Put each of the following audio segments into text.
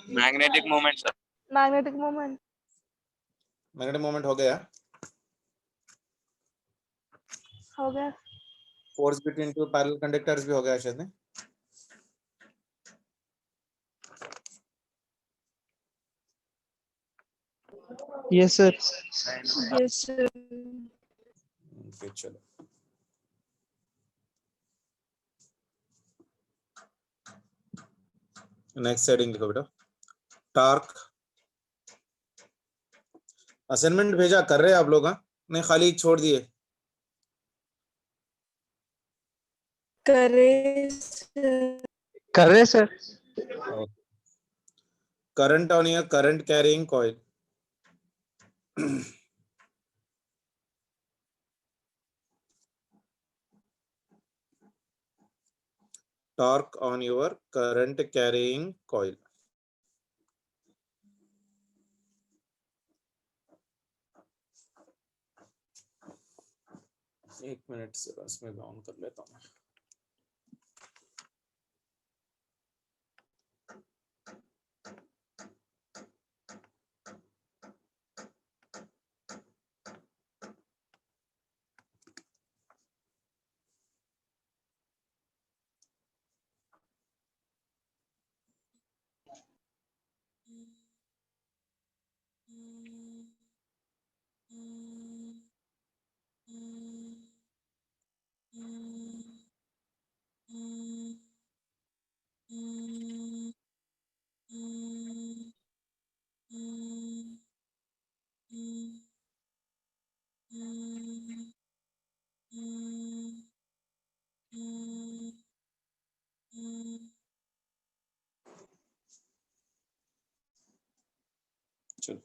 Magnetic moment sir. Magnetic moment. Magnetic moment हो गया। हो गया। Force between to parallel conductors भी हो गया शायद। Yes sir. Yes sir. चलो नेक्स्ट हेडिंग लिखो बेटा, टॉर्क। असाइनमेंट भेजा कर रहे हैं आप लोग? हाँ, नहीं खाली छोड़ दिए? करे कर रहे sir. Current on your current carrying coil. torque on your current carrying coil. एक मिनट से बस मैं ऑन कर लेता हूँ। चलो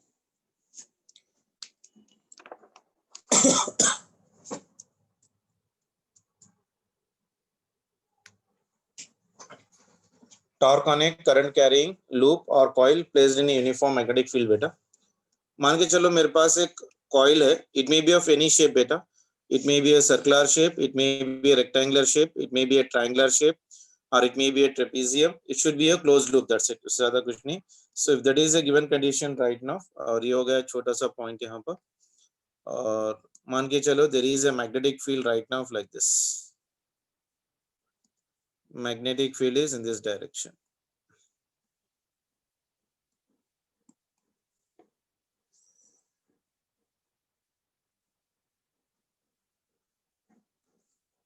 torque on a current carrying loop और coil placed in uniform magnetic field. बेटा मान के चलो मेरे पास एक कॉइल है, it may be of any shape बेटा, it may be a circular shape, it may be a rectangular shape, it may be a triangular shape, or it may be a trapezium. It should be a closed loop, that's it, उससे ज्यादा कुछ नहीं। So if that is a given condition right now, और ये हो गया छोटा सा पॉइंट यहाँ पर, और मान के चलो there is a magnetic field right now like this, magnetic field is in this direction.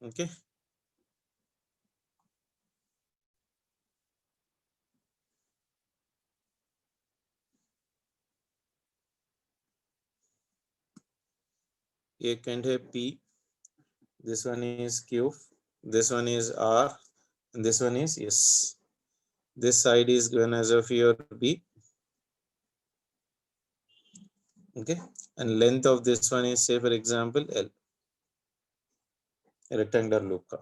Okay, एक एंड है P, this one is Q, this one is R, and this one is S. This side is given as of your B. Okay, and length of this one is, say for example, L, a rectangular loop ka.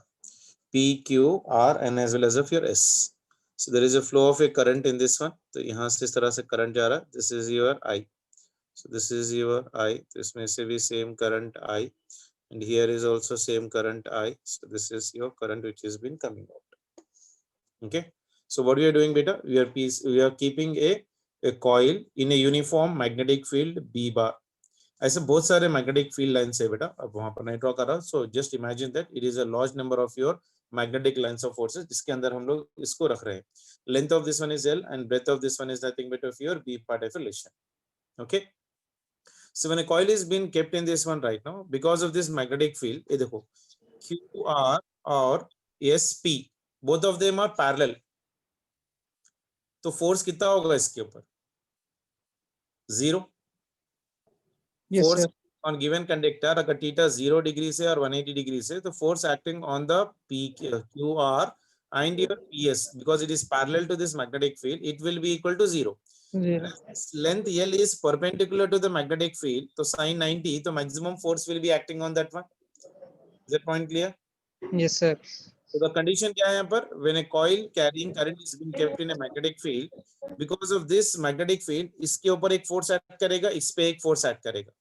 P, Q, R, and as well as of your S. So there is a flow of a current in this one. तो यहाँ से इस तरह से current जा रहा है. This is your I. So this is your I. तो इसमें से भी same current I, and here is also same current I. So this is your current which has been coming out. Okay. So what we are doing, beta? We are keeping a coil in a uniform magnetic field B bar. ऐसे बहुत सारे magnetic field lines है बेटा, अब वहां पर नहीं draw कर रहा। So just imagine that it is a large number of your magnetic lines of forces, जिसके अंदर हम लोग इसको रख रहे हैं। Length of this one is L and breadth of this one is nothing but of your B part of relation. Okay, so when a coil is being kept in this one right now, because of this magnetic field, ये देखो QR और SP both of them are parallel, तो force कितना होगा इसके ऊपर? 0। Yes force sir. on given conductor अगर theta 0 degree से और 180 डिग्री से, तो force acting on the QR and your PS, because it is parallel to this magnetic field, it will be equal to 0. Length L is perpendicular to the magnetic field, so sin 90, so maximum force will be acting on that one. Is that point clear? Yes sir. So the condition क्या है यहाँ पर? When a coil carrying current is being kept in a magnetic field, because of this magnetic field, इसके ऊपर एक force act करेगा, इस पे एक फोर्स एक्ट करेगा।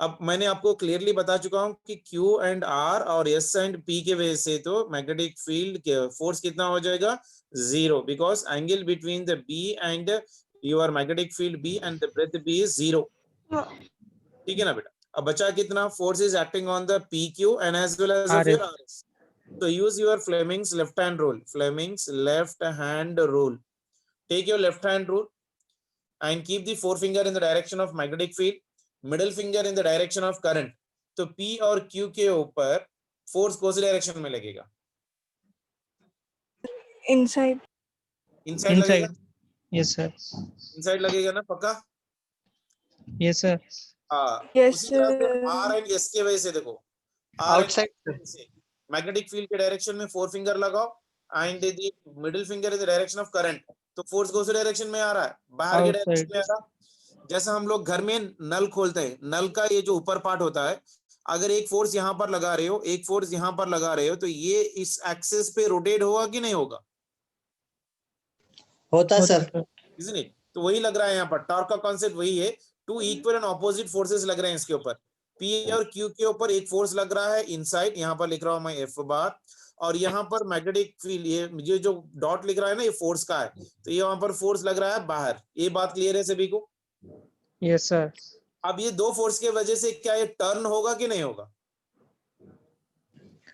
अब मैंने आपको क्लियरली बता चुका हूं कि Q एंड R और S एंड P के वजह से तो मैग्नेटिक फील्ड फोर्स कितना हो जाएगा? 0 because angle between the B and your magnetic field B and the breadth B is 0. ठीक है ना बेटा? अब बचा कितना? Force is acting on the PQ and as well as of your RS. So use your Fleming's left hand rule. Fleming's left hand rule. Take your left hand rule and keep the forefinger in the direction of magnetic field, middle finger in the direction of current. तो P और Q के ऊपर force कौन सी direction में लगेगा? Inside. Inside लगेगा? Yes, sir. Inside लगेगा ना पक्का? Yes, sir. हाँ. Yes, उसी तरह से sir. R and S के वजह से देखो. Outside, sir. मैग्नेटिक फील्ड के डायरेक्शन में फोर फिंगर लगाओ and the middle finger in the direction of current. तो फोर्स कौन सी डायरेक्शन में आ रहा है? बाहर के डायरेक्शन में आ रहा है. जैसा हम लोग घर में नल खोलते हैं, नल का ये जो ऊपर पार्ट होता है, अगर एक फोर्स यहाँ पर लगा रहे हो, एक फोर्स यहाँ पर लगा रहे हो, तो ये इस एक्सिस पे रोटेट होगा कि नहीं होगा? होता सर. isn't it? तो वही लग रहा है यहाँ पर. टॉर्क का कॉन्सेप्ट वही है. Two equal and opposite forces लग रहे हैं इसके ऊपर. P और Q के ऊपर एक फोर्स लग रहा है इनसाइड, यहाँ पर लिख रहा हूं मैं F बार, और यहाँ पर मैग्नेटिक फील्ड, ये जो डॉट लिख रहा है ना, ये फोर्स का है. तो ये वहां पर फोर्स लग रहा है बाहर. ये बात क्लियर है सभी को? Yes, sir. अब ये दो फोर्स के वजह से क्या ये टर्न होगा कि नहीं होगा?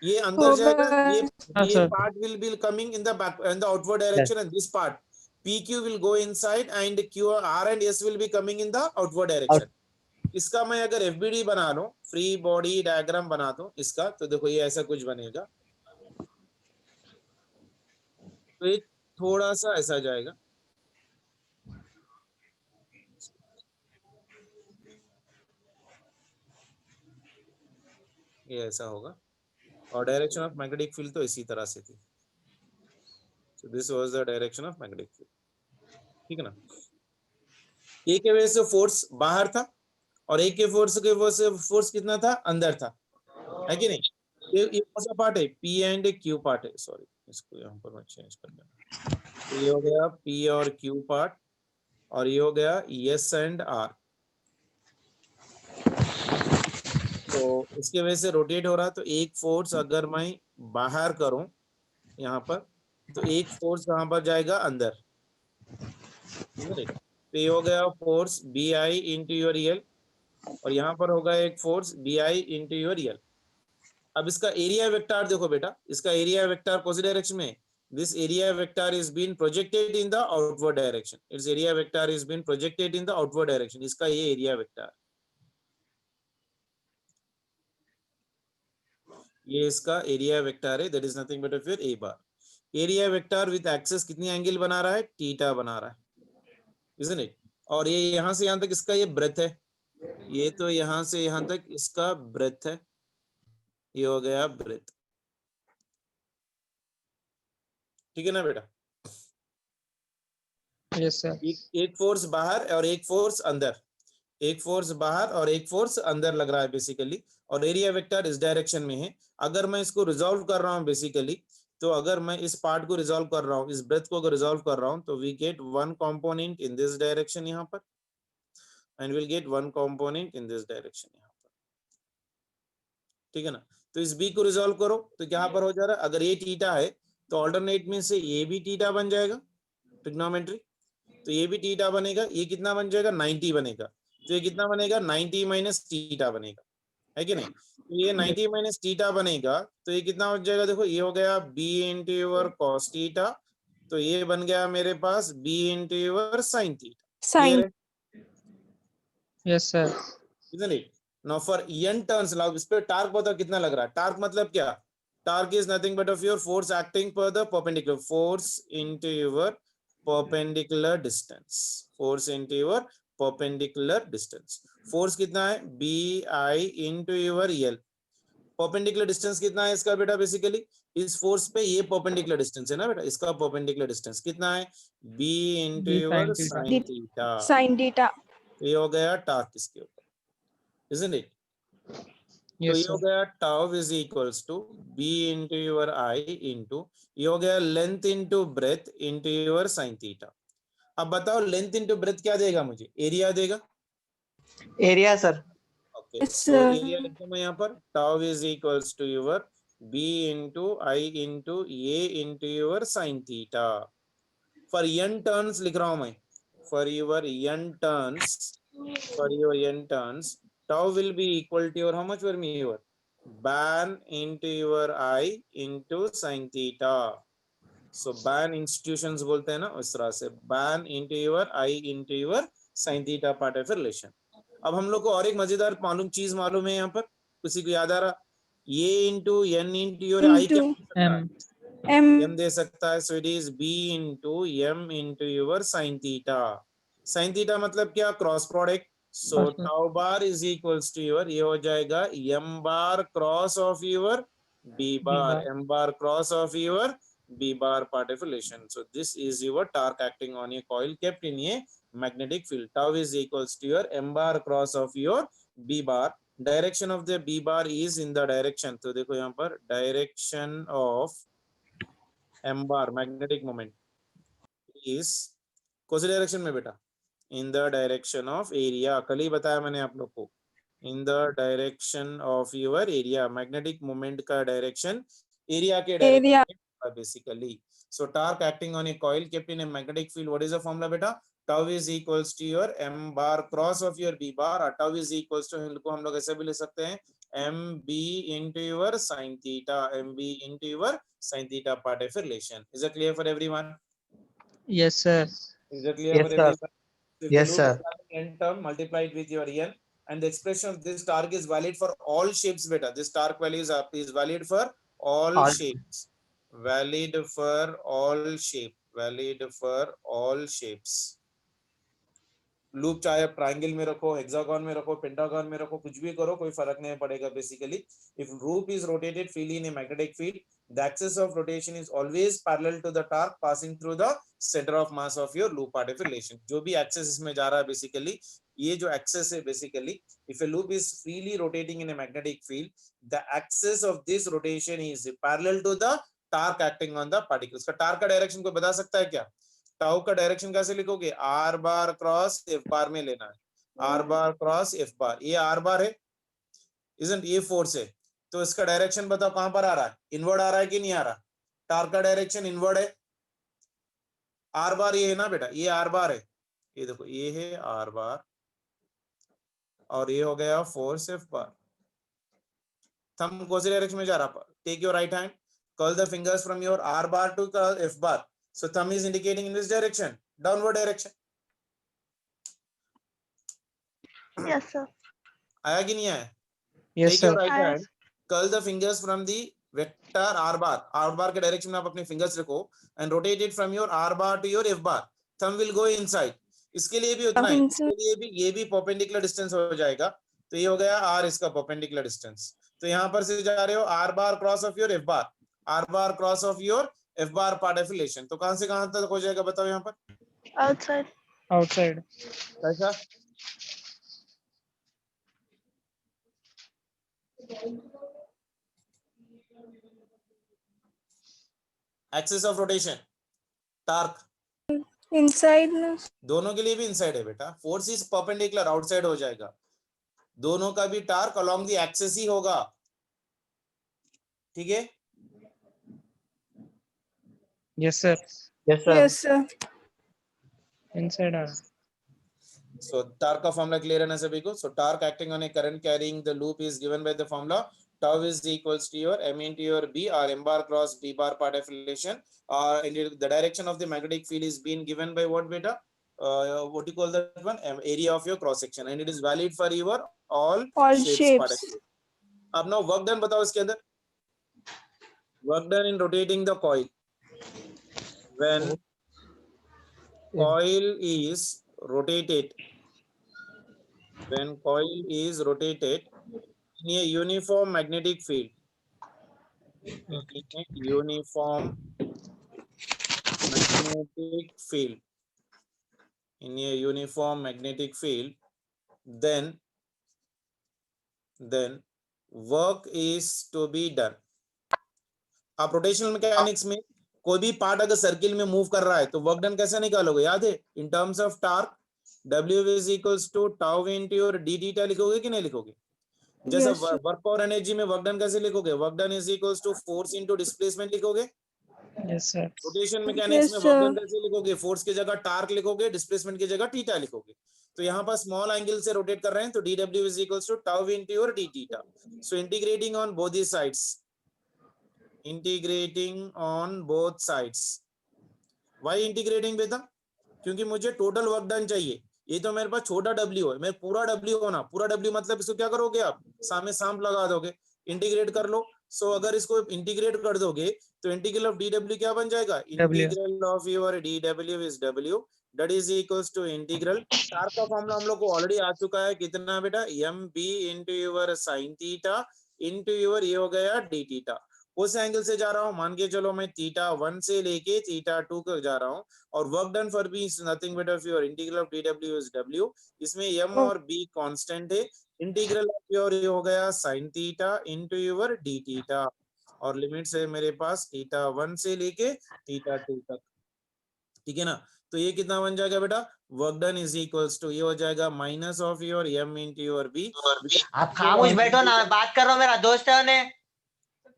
ये अंदर जाएगा. ये part will be coming in the back in the outward direction and this part PQ will go inside and Q R and S will be coming in the outward direction. इसका मैं अगर FBD बना लूं, free body diagram बना दूं इसका, तो देखो ये ऐसा कुछ बनेगा. तो ये थोड़ा सा ऐसा जाएगा. ये ऐसा होगा और डायरेक्शन ऑफ मैग्नेटिक फील्ड तो इसी तरह से थी. So this was the direction of magnetic field. ठीक है ना? एक के वजह से फोर्स बाहर था और एक के फोर्स के वजह से फोर्स कितना था? अंदर था, है कि नहीं? ये कौन सा पार्ट है? P एंड Q पार्ट है. सॉरी, इसको यहाँ पर मैं चेंज कर देना. तो ये हो गया P और Q पार्ट और ये हो गया S एंड R. तो इसके वजह से रोटेट हो रहा. तो एक फोर्स अगर मैं बाहर करूं यहाँ पर, तो एक फोर्स कहां पर जाएगा? अंदर. तो ये हो गया force BI into your EL और यहाँ पर होगा एक force BI into your EL. अब इसका एरिया वेक्टर देखो बेटा, इसका एरिया वेक्टर कौन सी डायरेक्शन में? This area vector is been projected in the outward direction. It's area vector is been projected in the outward direction. इसका ये एरिया वेक्टर, ये इसका एरिया वेक्टर है. That is nothing but of your A bar. Area vector with axis कितनी angle बना रहा है? Theta बना रहा है, isn't it? और ये यहां से यहां तक इसका ये ब्रेथ है. ये तो यहां से यहां तक इसका ब्रेथ है. ये हो गया ब्रेथ. ठीक है ना बेटा? Yes, sir. एक फोर्स बाहर और एक फोर्स अंदर, एक फोर्स बाहर और एक फोर्स अंदर लग रहा है बेसिकली, और एरिया वेक्टर इस डायरेक्शन में है. अगर मैं इसको रिजॉल्व कर रहा हूं बेसिकली, तो अगर मैं इस पार्ट को रिजॉल्व कर रहा हूं, इस ब्रेथ को अगर रिजॉल्व कर रहा हूं, तो we get one component in this direction यहाँ पर and will get one component in this direction यहाँ पर. ठीक है ना? तो इस B को रिजॉल्व करो तो क्या पर हो जा रहा है? अगर ये थीटा है तो ऑल्टरनेट में से ये भी थीटा बन जाएगा, ट्रिग्नोमेट्री. तो ये भी थीटा बनेगा. ये कितना बन जाएगा? 90 बनेगा. तो ये कितना बनेगा? 90 माइनस थीटा बनेगा, है कि नहीं? तो ये 90 माइनस थीटा बनेगा. तो ये कितना हो जाएगा? देखो ये हो गया B into your cos theta. तो ये बन गया मेरे पास B into your sine theta. Sin. Yes, sir. Isn't it? Now for n turns, now इस पे टार्क बताओ कितना लग रहा है? टार्क मतलब क्या? Torque is nothing but of your force acting per the perpendicular, force into your perpendicular distance, force into your perpendicular distance. force कितना है? BI into your EL. perpendicular distance कितना है इसका बेटा? बेसिकली इस फोर्स पे ये perpendicular distance है ना बेटा, इसका perpendicular distance कितना है? B into your sin theta. Sin theta. तो ये हो गया टार्क इसके ऊपर, isn't it? तो Yes, ये हो sir. गया tau is equals to B into your I into, ये हो गया length into breadth into your sine theta. अब बताओ लेंथ इंटू ब्रेथ क्या देगा मुझे? एरिया देगा. Area sir. ओके, Yes, तो sir. एरिया लिखता हूं यहाँ पर. Tau is equals to your B into I into A into your sine theta. For n turns लिख रहा हूं मैं, for your n turns tau will be equal to your, how much will be your ban into your I into sin theta. So ban institutions बोलते हैं ना उस तरह से, ban into your I into your sin theta part of relation. अब हम लोग को और एक मजेदार चीज मालूम है यहाँ पर, किसी को याद आ रहा? ये into n into your I क्या हो सकता है? m दे सकता है, so it is b into m into your sin theta. sin theta मतलब क्या? Cross product. so tau bar is equals to your, ये हो जाएगा m bar cross of your b bar, m bar cross of your b bar part of relation. So this is your torque acting on a coil kept in a magnetic field. Tau is equals to your m bar cross of your b bar. Direction of the b bar is in the direction, तो देखो यहाँ पर direction of m bar magnetic moment is कौन सी direction में बेटा? In the direction of area. कल ही बताया मैंने आप लोग को, in the direction of your area. Magnetic moment का डायरेक्शन एरिया के direction basically. So torque acting on a coil kept in a magnetic field. What is the formula बेटा? Tau is equals to your m bar cross of your b bar. Tau is equals to, इनको हम लोग ऐसे भी ले सकते हैं, mb into your sin theta, mb into your sin theta part of relation. Is it clear for everyone? Yes, sir. Is it clear Yes, for sir. everyone? So if Yes, the sir. loop is having n term multiplied with your n, and the expression of this torque is valid for all shapes beta. This torque value is valid for all shapes. Valid for all shape. Valid for all shapes. Loop चाहे triangle में रखो, hexagon में रखो, pentagon में रखो, कुछ भी करो, कोई फर्क नहीं पड़ेगा basically. If loop is rotated freely in a magnetic field, the axis of rotation is always parallel to the torque passing through the center of mass of your loop part of relation. जो भी access इसमें जा रहा है basically, ये जो access है basically, if a loop is freely rotating in a magnetic field, the axis of this rotation is parallel to the torque acting on the particles. का टार्क का डायरेक्शन कोई बता सकता है क्या? टाउ का डायरेक्शन कैसे लिखोगे? Are bar cross F bar में लेना है. Are bar cross F bar. ये आर बार है, इजंट, ये फोर्स है, तो इसका डायरेक्शन बताओ कहां पर आ रहा है? इनवर्ड आ रहा है कि नहीं आ रहा? टार्क का डायरेक्शन इनवर्ड है. आर बार ये है ना बेटा, ये आर बार है, ये देखो ये है आर बार, और ये हो गया फोर्स एफ बार. थंब कौन से डायरेक्शन में जा रहा? Take your right hand, curl the fingers from your R bar to F bar. So thumb is indicating in this direction, downward direction. Yes, sir. आया कि नहीं आया? Yes, Take your sir. right hand, curl the fingers from the vector R bar. R bar के direction में आप अपने fingers रखो and rotate it from your R bar to your F bar. Thumb will go inside. इसके लिए भी उतना ही, इसके लिए भी ये भी परपेंडिकुलर डिस्टेंस हो जाएगा. तो ये हो गया R, इसका परपेंडिकुलर डिस्टेंस. तो यहाँ पर से जा रहे हो R bar cross of your F bar, R bar cross of your F bar part of relation. तो कहां से कहां तक हो जाएगा बताओ यहाँ पर? Outside. Outside. कैसा? Axis of rotation, torque Inside. दोनों के लिए भी इनसाइड है बेटा. फोर्स इज परपेंडिकुलर, आउटसाइड हो जाएगा. दोनों का भी टार्क अलोंग द एक्सिस ही होगा. ठीक है? Yes, sir. Yes, sir. Yes, sir. Inside. So torque का formula clear है ना सभी को? So torque acting on a current carrying the loop is given by the formula tau is equals to your m into your b, or m bar cross b bar part of relation, or the direction of the magnetic field is being given by what beta? What do you call that one? Area of your cross section, and it is valid for your all shapes. Part of it. अब now work done बताओ इसके अंदर. Work done in rotating the coil. When coil is rotated, when coil is rotated in a uniform magnetic field, in a uniform magnetic field, in a uniform magnetic field, then work is to be done. आप rotational mechanics में कोई भी part अगर circle में move कर रहा है तो वर्क डन कैसे निकालोगे? याद है? इन terms of torque, W is equals to tau into your d theta लिखोगे कि नहीं लिखोगे? जैसा वर्क पावर एनर्जी में वर्क डन कैसे लिखोगे? Work done is equals to force into displacement लिखोगे. Yes, sir. रोटेशन मैकेनिक्स में Yes, वर्क sir. डन कैसे लिखोगे? फोर्स की जगह टार्क लिखोगे, डिस्प्लेसमेंट की जगह थीटा लिखोगे। तो यहाँ पर स्मॉल एंगल से रोटेट कर रहे हैं, तो dw is equals to tau into your d theta. So integrating on both these sides, integrating on both sides. Why integrating बेटा? क्योंकि मुझे टोटल वर्क डन चाहिए। ये तो मेरे पास छोटा w है, मैं पूरा w होना, पूरा w मतलब इसको क्या करोगे आप? सामने साम लगा दोगे, इंटीग्रेट कर लो। सो अगर इसको इंटीग्रेट कर दोगे तो इंटीग्रल ऑफ dw क्या बन जाएगा? Integral of your dw is w, that is equals to integral. Torque का फॉर्मूला हम लोग को ऑलरेडी आ चुका है, कितना बेटा? mb into your sin theta into your ये हो गया d थीटा। उस एंगल से जा रहा हूं, मान के चलो मैं थीटा 1 से लेके थीटा 2 तक जा रहा हूं, और work done for B is nothing but of your integral of dw is w। इसमें m और b कांस्टेंट है, इंटीग्रल ऑफ योर ये हो गया sin theta into your d theta, और लिमिट्स है मेरे पास थीटा 1 से लेके थीटा 2 तक। ठीक है ना? तो ये कितना बन जाएगा बेटा? Work done is equals to ये हो जाएगा minus of your m into your b। आप खामोश बैठो ना, बात कर रहा हूँ, मेरा दोस्त है ने।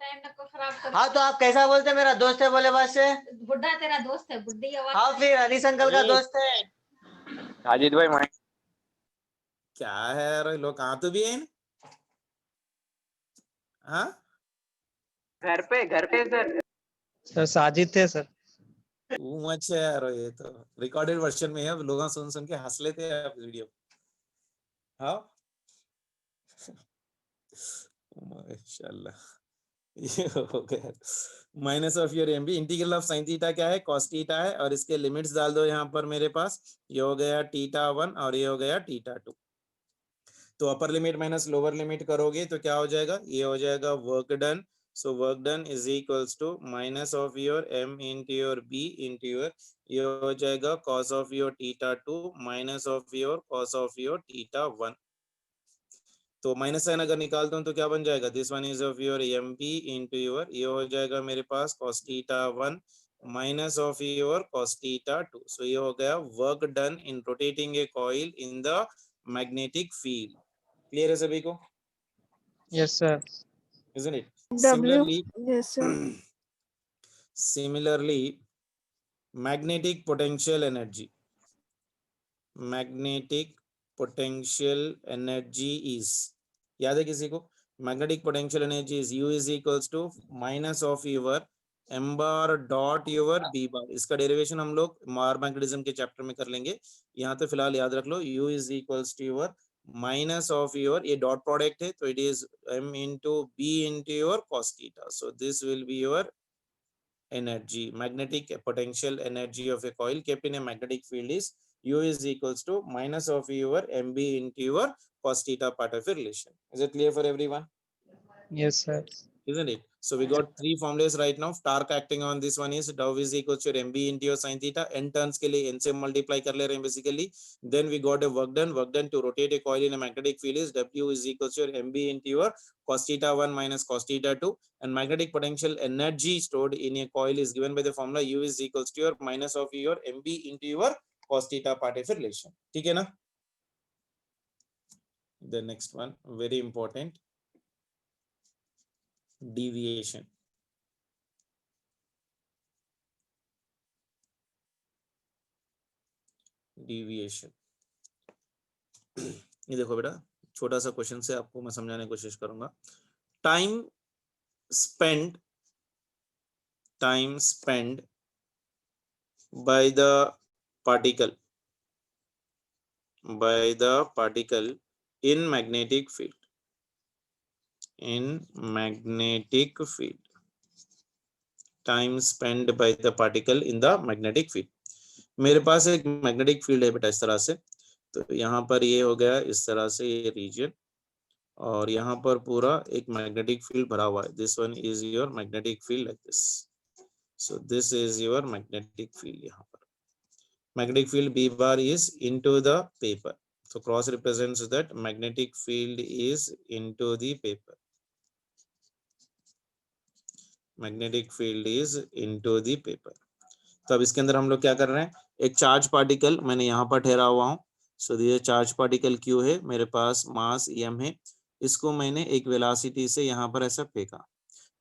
टाइम तक को खराब कर। हाँ तो आप कैसा बोलते हैं मेरा दोस्त है बोले बस से? बुड्ढा तेरा दोस्त है, बुड्ढी आवाज। हाँ फिर हरीश अंकल का दोस्त है। अजीत भाई मैं क्या है यार, लोग कहाँ तो भी है? हाँ घर पे सर। सर साजिद थे सर। तू मच है यार, ये तो रिकॉर्डेड वर्जन में है, अब लोग सुन सुन के हंस लेते हैं आप वीडियो। हाँ माशाल्लाह, ये हो गया। Minus of your M B, integral of sine theta क्या है? कॉस थीटा है, और इसके लिमिट्स डाल दो यहाँ पर मेरे पास। ये हो गया थीटा 1 और ये हो गया थीटा 2। तो upper limit minus lower limit करोगे तो क्या हो जाएगा? ये हो जाएगा work done. So work done is equals to minus of your m into your b into your ये हो जाएगा cos of your theta 2 minus of your cos of your theta 1। तो माइनस साइन अगर निकालता हूं तो क्या बन जाएगा? This one is of your mp into your ये हो जाएगा मेरे पास cos theta 1 minus of your cos theta 2। सो ये हो गया work done in rotating A coil in the magnetic field. Clear है सभी को? Yes, sir. Isn't it? W. Yes, sir. Similarly, magnetic potential energy. Magnetic potential energy is, याद है किसी को? Magnetic potential energy is U is equals to minus of your m bar dot your b bar। इसका derivation हम लोग मार magnetism के chapter में कर लेंगे, यहाँ तो फिलहाल याद रख लो U is equals to your minus of your ये डॉट प्रोडक्ट है, तो it is m into b into your cos theta। So this will be your energy, magnetic potential energy of a coil kept in a magnetic field is U is equals to minus of your mb into your cos theta part of a relation। Is it clear for everyone? Yes, sir. Isn't it? So we got three formulas right now. Torque acting on this one is tau is equals to mb into your sin theta, n turns के लिए n से multiply कर ले रहे हैं basically। Then we got a work done to rotate a coil in a magnetic field is w is equals to mb into your cos theta 1 minus cos theta 2, and magnetic potential energy stored in a coil is given by the formula u is equals to your minus of your mb into your cos theta part of a relation। ठीक है ना? The next one very important, deviation। Deviation, ये देखो बेटा, छोटा सा question से आपको मैं समझाने की कोशिश करूंगा। Time spend by the particle in magnetic field, time spent by the particle in the magnetic field। मेरे पास एक मैग्नेटिक फील्ड है बेटा इस तरह से, तो यहाँ पर ये हो गया इस तरह से ये रीजन, और यहाँ पर पूरा एक मैग्नेटिक फील्ड भरा हुआ है। This one is your magnetic field like this. So this is your magnetic field. यहाँ पर magnetic field B bar is into the paper, so cross represents that magnetic field is into the paper, magnetic field is into the paper। तो अब इसके अंदर हम लोग क्या कर रहे हैं? एक चार्ज पार्टिकल मैंने यहाँ पर ठहरा हुआ हूँ। सो ये चार्ज पार्टिकल Q है, मेरे पास मास m है, इसको मैंने एक वेलोसिटी से यहाँ पर ऐसा फेंका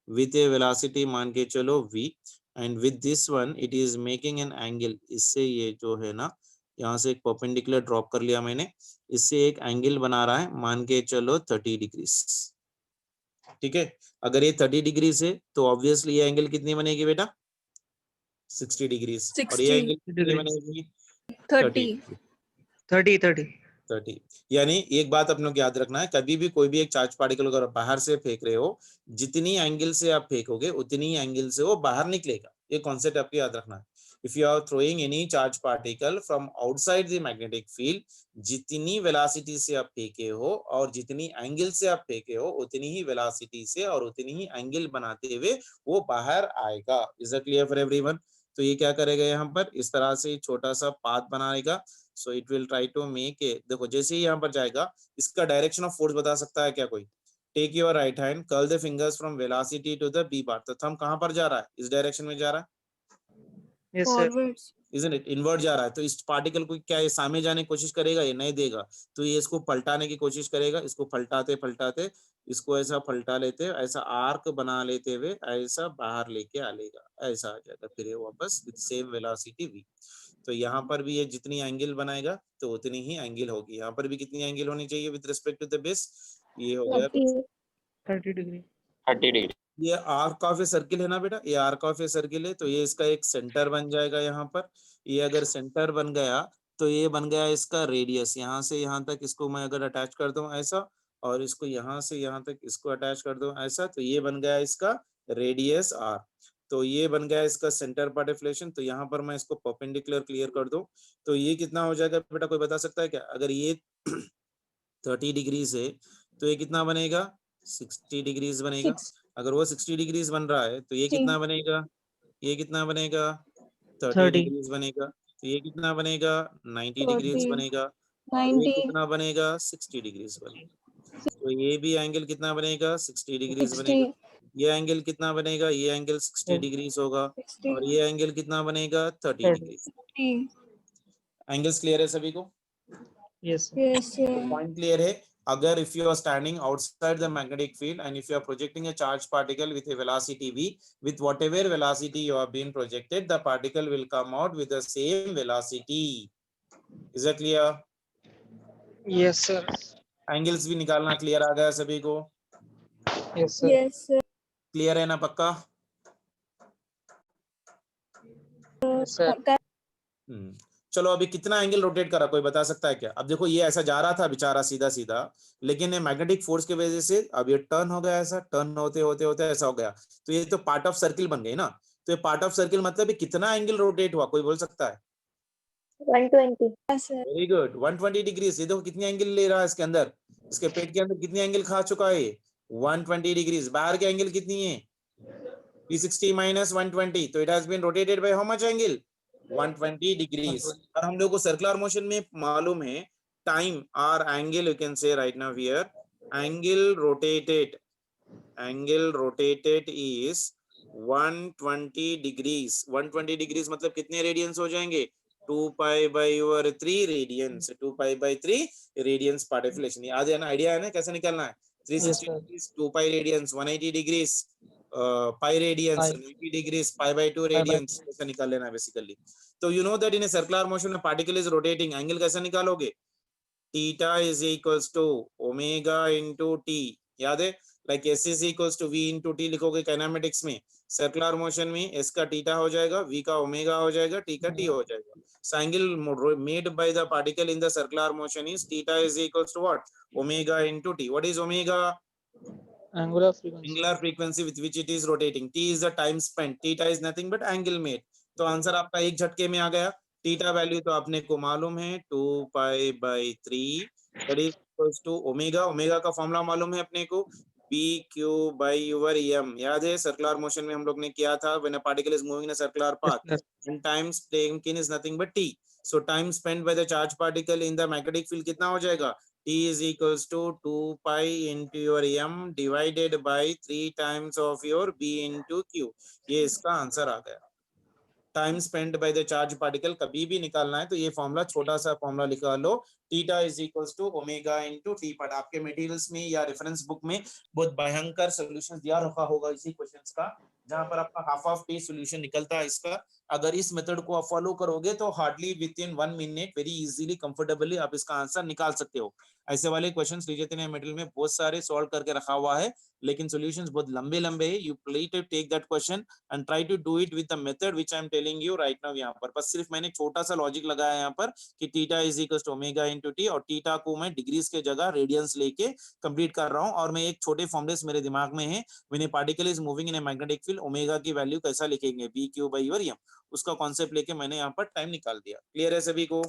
विथ ए वेलोसिटी मान के चलो v, and with this one it is making an angle, इससे ये जो है ना यहाँ से एक परपेंडिकुलर ड्रॉप कर लिया मैंने, इससे एक एंगल बना रहा है, मान के चलो 30 डिग्री। ठीक है, अगर ये 30 डिग्री से तो ऑब्वियसली ये एंगल कितनी बनेगी बेटा 60 डिग्री, और ये 60 एंगल कितनी बनेगी 30 30 30। यानी एक बात अपनों को याद रखना है, कभी भी कोई भी एक चार्ज पार्टिकल अगर बाहर से फेंक रहे हो, जितनी एंगल से आप फेंकोगे उतनी एंगल से वो बाहर निकलेगा, ये कॉन्सेप्ट आपको याद रखना है। If you are throwing any charge particle from outside the magnetic field, जितनी वेलोसिटी से आप फेंके हो और जितनी एंगल से आप फेंके हो उतनी ही वेलोसिटी से और उतनी ही एंगल बनाते हुए वो बाहर आएगा। Is it clear for everyone? तो ये क्या करेगा यहाँ पर इस तरह से छोटा सा पाथ बनाएगा, so it will try to make a, देखो जैसे ही यहाँ पर जाएगा इसका डायरेक्शन ऑफ फोर्स बता सकता है क्या कोई? Take your right hand, curl the fingers from velocity to the B bar, तो थंब कहाँ पर जा रहा है? इस डायरेक्शन में जा रहा है, Yes sir. forwards isn't it? Invert जा रहा है, तो इस पार्टिकल को क्या ये सामने जाने की कोशिश करेगा? ये नहीं देगा, तो ये इसको पलटाने की कोशिश करेगा, इसको पलटाते पलटाते इसको ऐसा पलटा लेते ऐसा आर्क बना लेते हुए ऐसा बाहर लेके आ लेगा, ऐसा आ जाएगा, फिर ये वापस विद सेम वेलोसिटी v। तो यहाँ पर भी ये जितनी एंगल बनाएगा तो उतनी ही एंगल होगी। यहाँ पर भी कितनी एंगल होनी चाहिए with respect to the base? ये हो गया 30 degree. 30 डिग्री। ये आर्क ऑफ ए सर्किल है ना बेटा, ये आर्क ऑफ ए सर्किल है, तो ये इसका एक सेंटर बन जाएगा यहाँ पर। ये अगर सेंटर बन गया तो ये बन गया इसका रेडियस, यहाँ से यहाँ तक इसको मैं अगर अटैच कर दूं ऐसा, और इसको यहाँ से यहाँ तक इसको अटैच कर दूं ऐसा, तो ये बन गया इसका रेडियस r। तो ये बन गया इसका सेंटर पार्ट डिफ्लेक्शन। तो यहाँ पर मैं इसको परपेंडिकुलर क्लियर कर दूं तो ये कितना हो जाएगा बेटा, कोई बता सकता है क्या? अगर ये 30 डिग्री से तो ये कितना बनेगा 60 डिग्रीज बनेगा। 6 अगर वो 60 डिग्रीज बन रहा है तो ये 60 कितना बनेगा? ये कितना बनेगा 30 30 डिग्रीज बनेगा। तो ये कितना बनेगा 90 डिग्रीज 40 बनेगा। तो ये 90 कितना बनेगा 60 डिग्रीज बनेगा। तो ये भी एंगल कितना बनेगा 60 डिग्रीज बनेगा। 60 ये एंगल कितना बनेगा? ये एंगल 60 डिग्रीज होगा। 60 और ये एंगल कितना बनेगा 30 डिग्रीज। 60 एंगल्स क्लियर है सभी को? Yes sir. yes sir point clear है? अगर if you are standing outside the magnetic field and if you are projecting a charged particle with a velocity v, with whatever velocity you have been projected, the particle will come out with the same velocity. Is that clear? Yes sir. Angles भी निकालना clear आ गया सभी को? Yes sir. yes sir clear है ना पक्का? Yes sir. चलो अभी कितना एंगल रोटेट करा कोई बता सकता है क्या? अब देखो ये ऐसा जा रहा था बेचारा सीधा सीधा, लेकिन ये मैग्नेटिक फोर्स की वजह से अब ये टर्न हो गया, ऐसा टर्न होते होते होते ऐसा हो गया, तो ये तो पार्ट ऑफ सर्किल बन गई ना। तो ये पार्ट ऑफ सर्किल मतलब ये कितना एंगल रोटेट हुआ कोई बोल सकता है? 120 yes sir very good, 120 degree. ये देखो कितनी एंगल ले रहा है इसके अंदर, इसके पेट के अंदर कितनी एंगल खा चुका है? 120 डिग्री। बाहर की एंगल कितनी है? 360 minus 120, तो it has been rotated by how much angle? 120 degrees. और हम लोग को सर्कुलर मोशन में मालूम है टाइम और angle, you can say right now here angle rotated is 120 degrees. 120 degrees मतलब कितने रेडियंस हो जाएंगे? 2 pi by over 3 radians. 2 pi by 3 radians part deflection. याद है ना, आइडिया है ना कैसे निकालना है? 360 degrees 2 pi radians, 180 degrees pi radians, 90 degrees pi by 2 radians, ऐसा निकाल लेना बेसिकली। तो you know that in a circular motion में पार्टिकल इज रोटेटिंग, एंगल कैसे निकालोगे? Theta is equals to omega into T. याद है? Like S is equals to V into T लिखोगे काइनेमेटिक्स में। सर्कुलर मोशन में एस का थीटा हो जाएगा, वी का ओमेगा हो जाएगा, टी का टी हो जाएगा। So angle made by the particle in the circular motion is theta is equals to what? Omega into T. What is omega? Angular frequency. Angular frequency with which it is rotating. T is the time spent. Theta is nothing but angle made. तो answer आपका एक झटके में आ गया। Theta value तो आपने को मालूम है 2 pi by 3 that is equals to omega. Omega का फॉर्मूला मालूम है अपने को, p q by over m। याद है सर्कुलर मोशन में हम लोग ने किया था, when a particle is moving in a circular path and time taken is nothing but t. So time spent by the charged particle in the magnetic field कितना हो जाएगा? T is equals to 2 pi into your m divided by 3 times of your b into q। ये इसका answer आ गया। Time spend by the charge particle कभी भी निकालना है तो ये फॉर्मूला, छोटा सा फॉर्मूला लिखा लो, theta is equals to omega into T. पर आपके मटेरियल्स में या रेफरेंस बुक में बहुत भयंकर सॉल्यूशंस दिया रखा होगा इसी क्वेश्चंस का, जहां पर आपका हाफ ऑफ टी सोल्यूशन निकलता है इसका। अगर इस मेथड को आप फॉलो करोगे तो hardly with in 1 minute very easily comfortably आप इसका आंसर निकाल सकते हो। ऐसे वाले क्वेश्चंस लीजिए मेटल में बहुत सारे सॉल्व करके रखा हुआ है, लेकिन सॉल्यूशंस बहुत लंबे लंबे है। You please to take that question and try to do it with the method which I am telling you right now. यहाँ पर बस सिर्फ मैंने छोटा सा लॉजिक लगाया यहाँ पर कि theta is equal to omega into T, और थीटा को मैं डिग्रीज के जगह रेडियंस लेके कंप्लीट कर रहा हूँ। और मैं एक छोटे फॉर्मूलेस मेरे दिमाग में है, when A particle is moving in a magnetic field omega की वैल्यू कैसा लिखेंगे, बी क्यू बाई और एम, उसका कॉन्सेप्ट लेके मैंने यहाँ पर टाइम निकाल दिया। क्लियर है सभी को?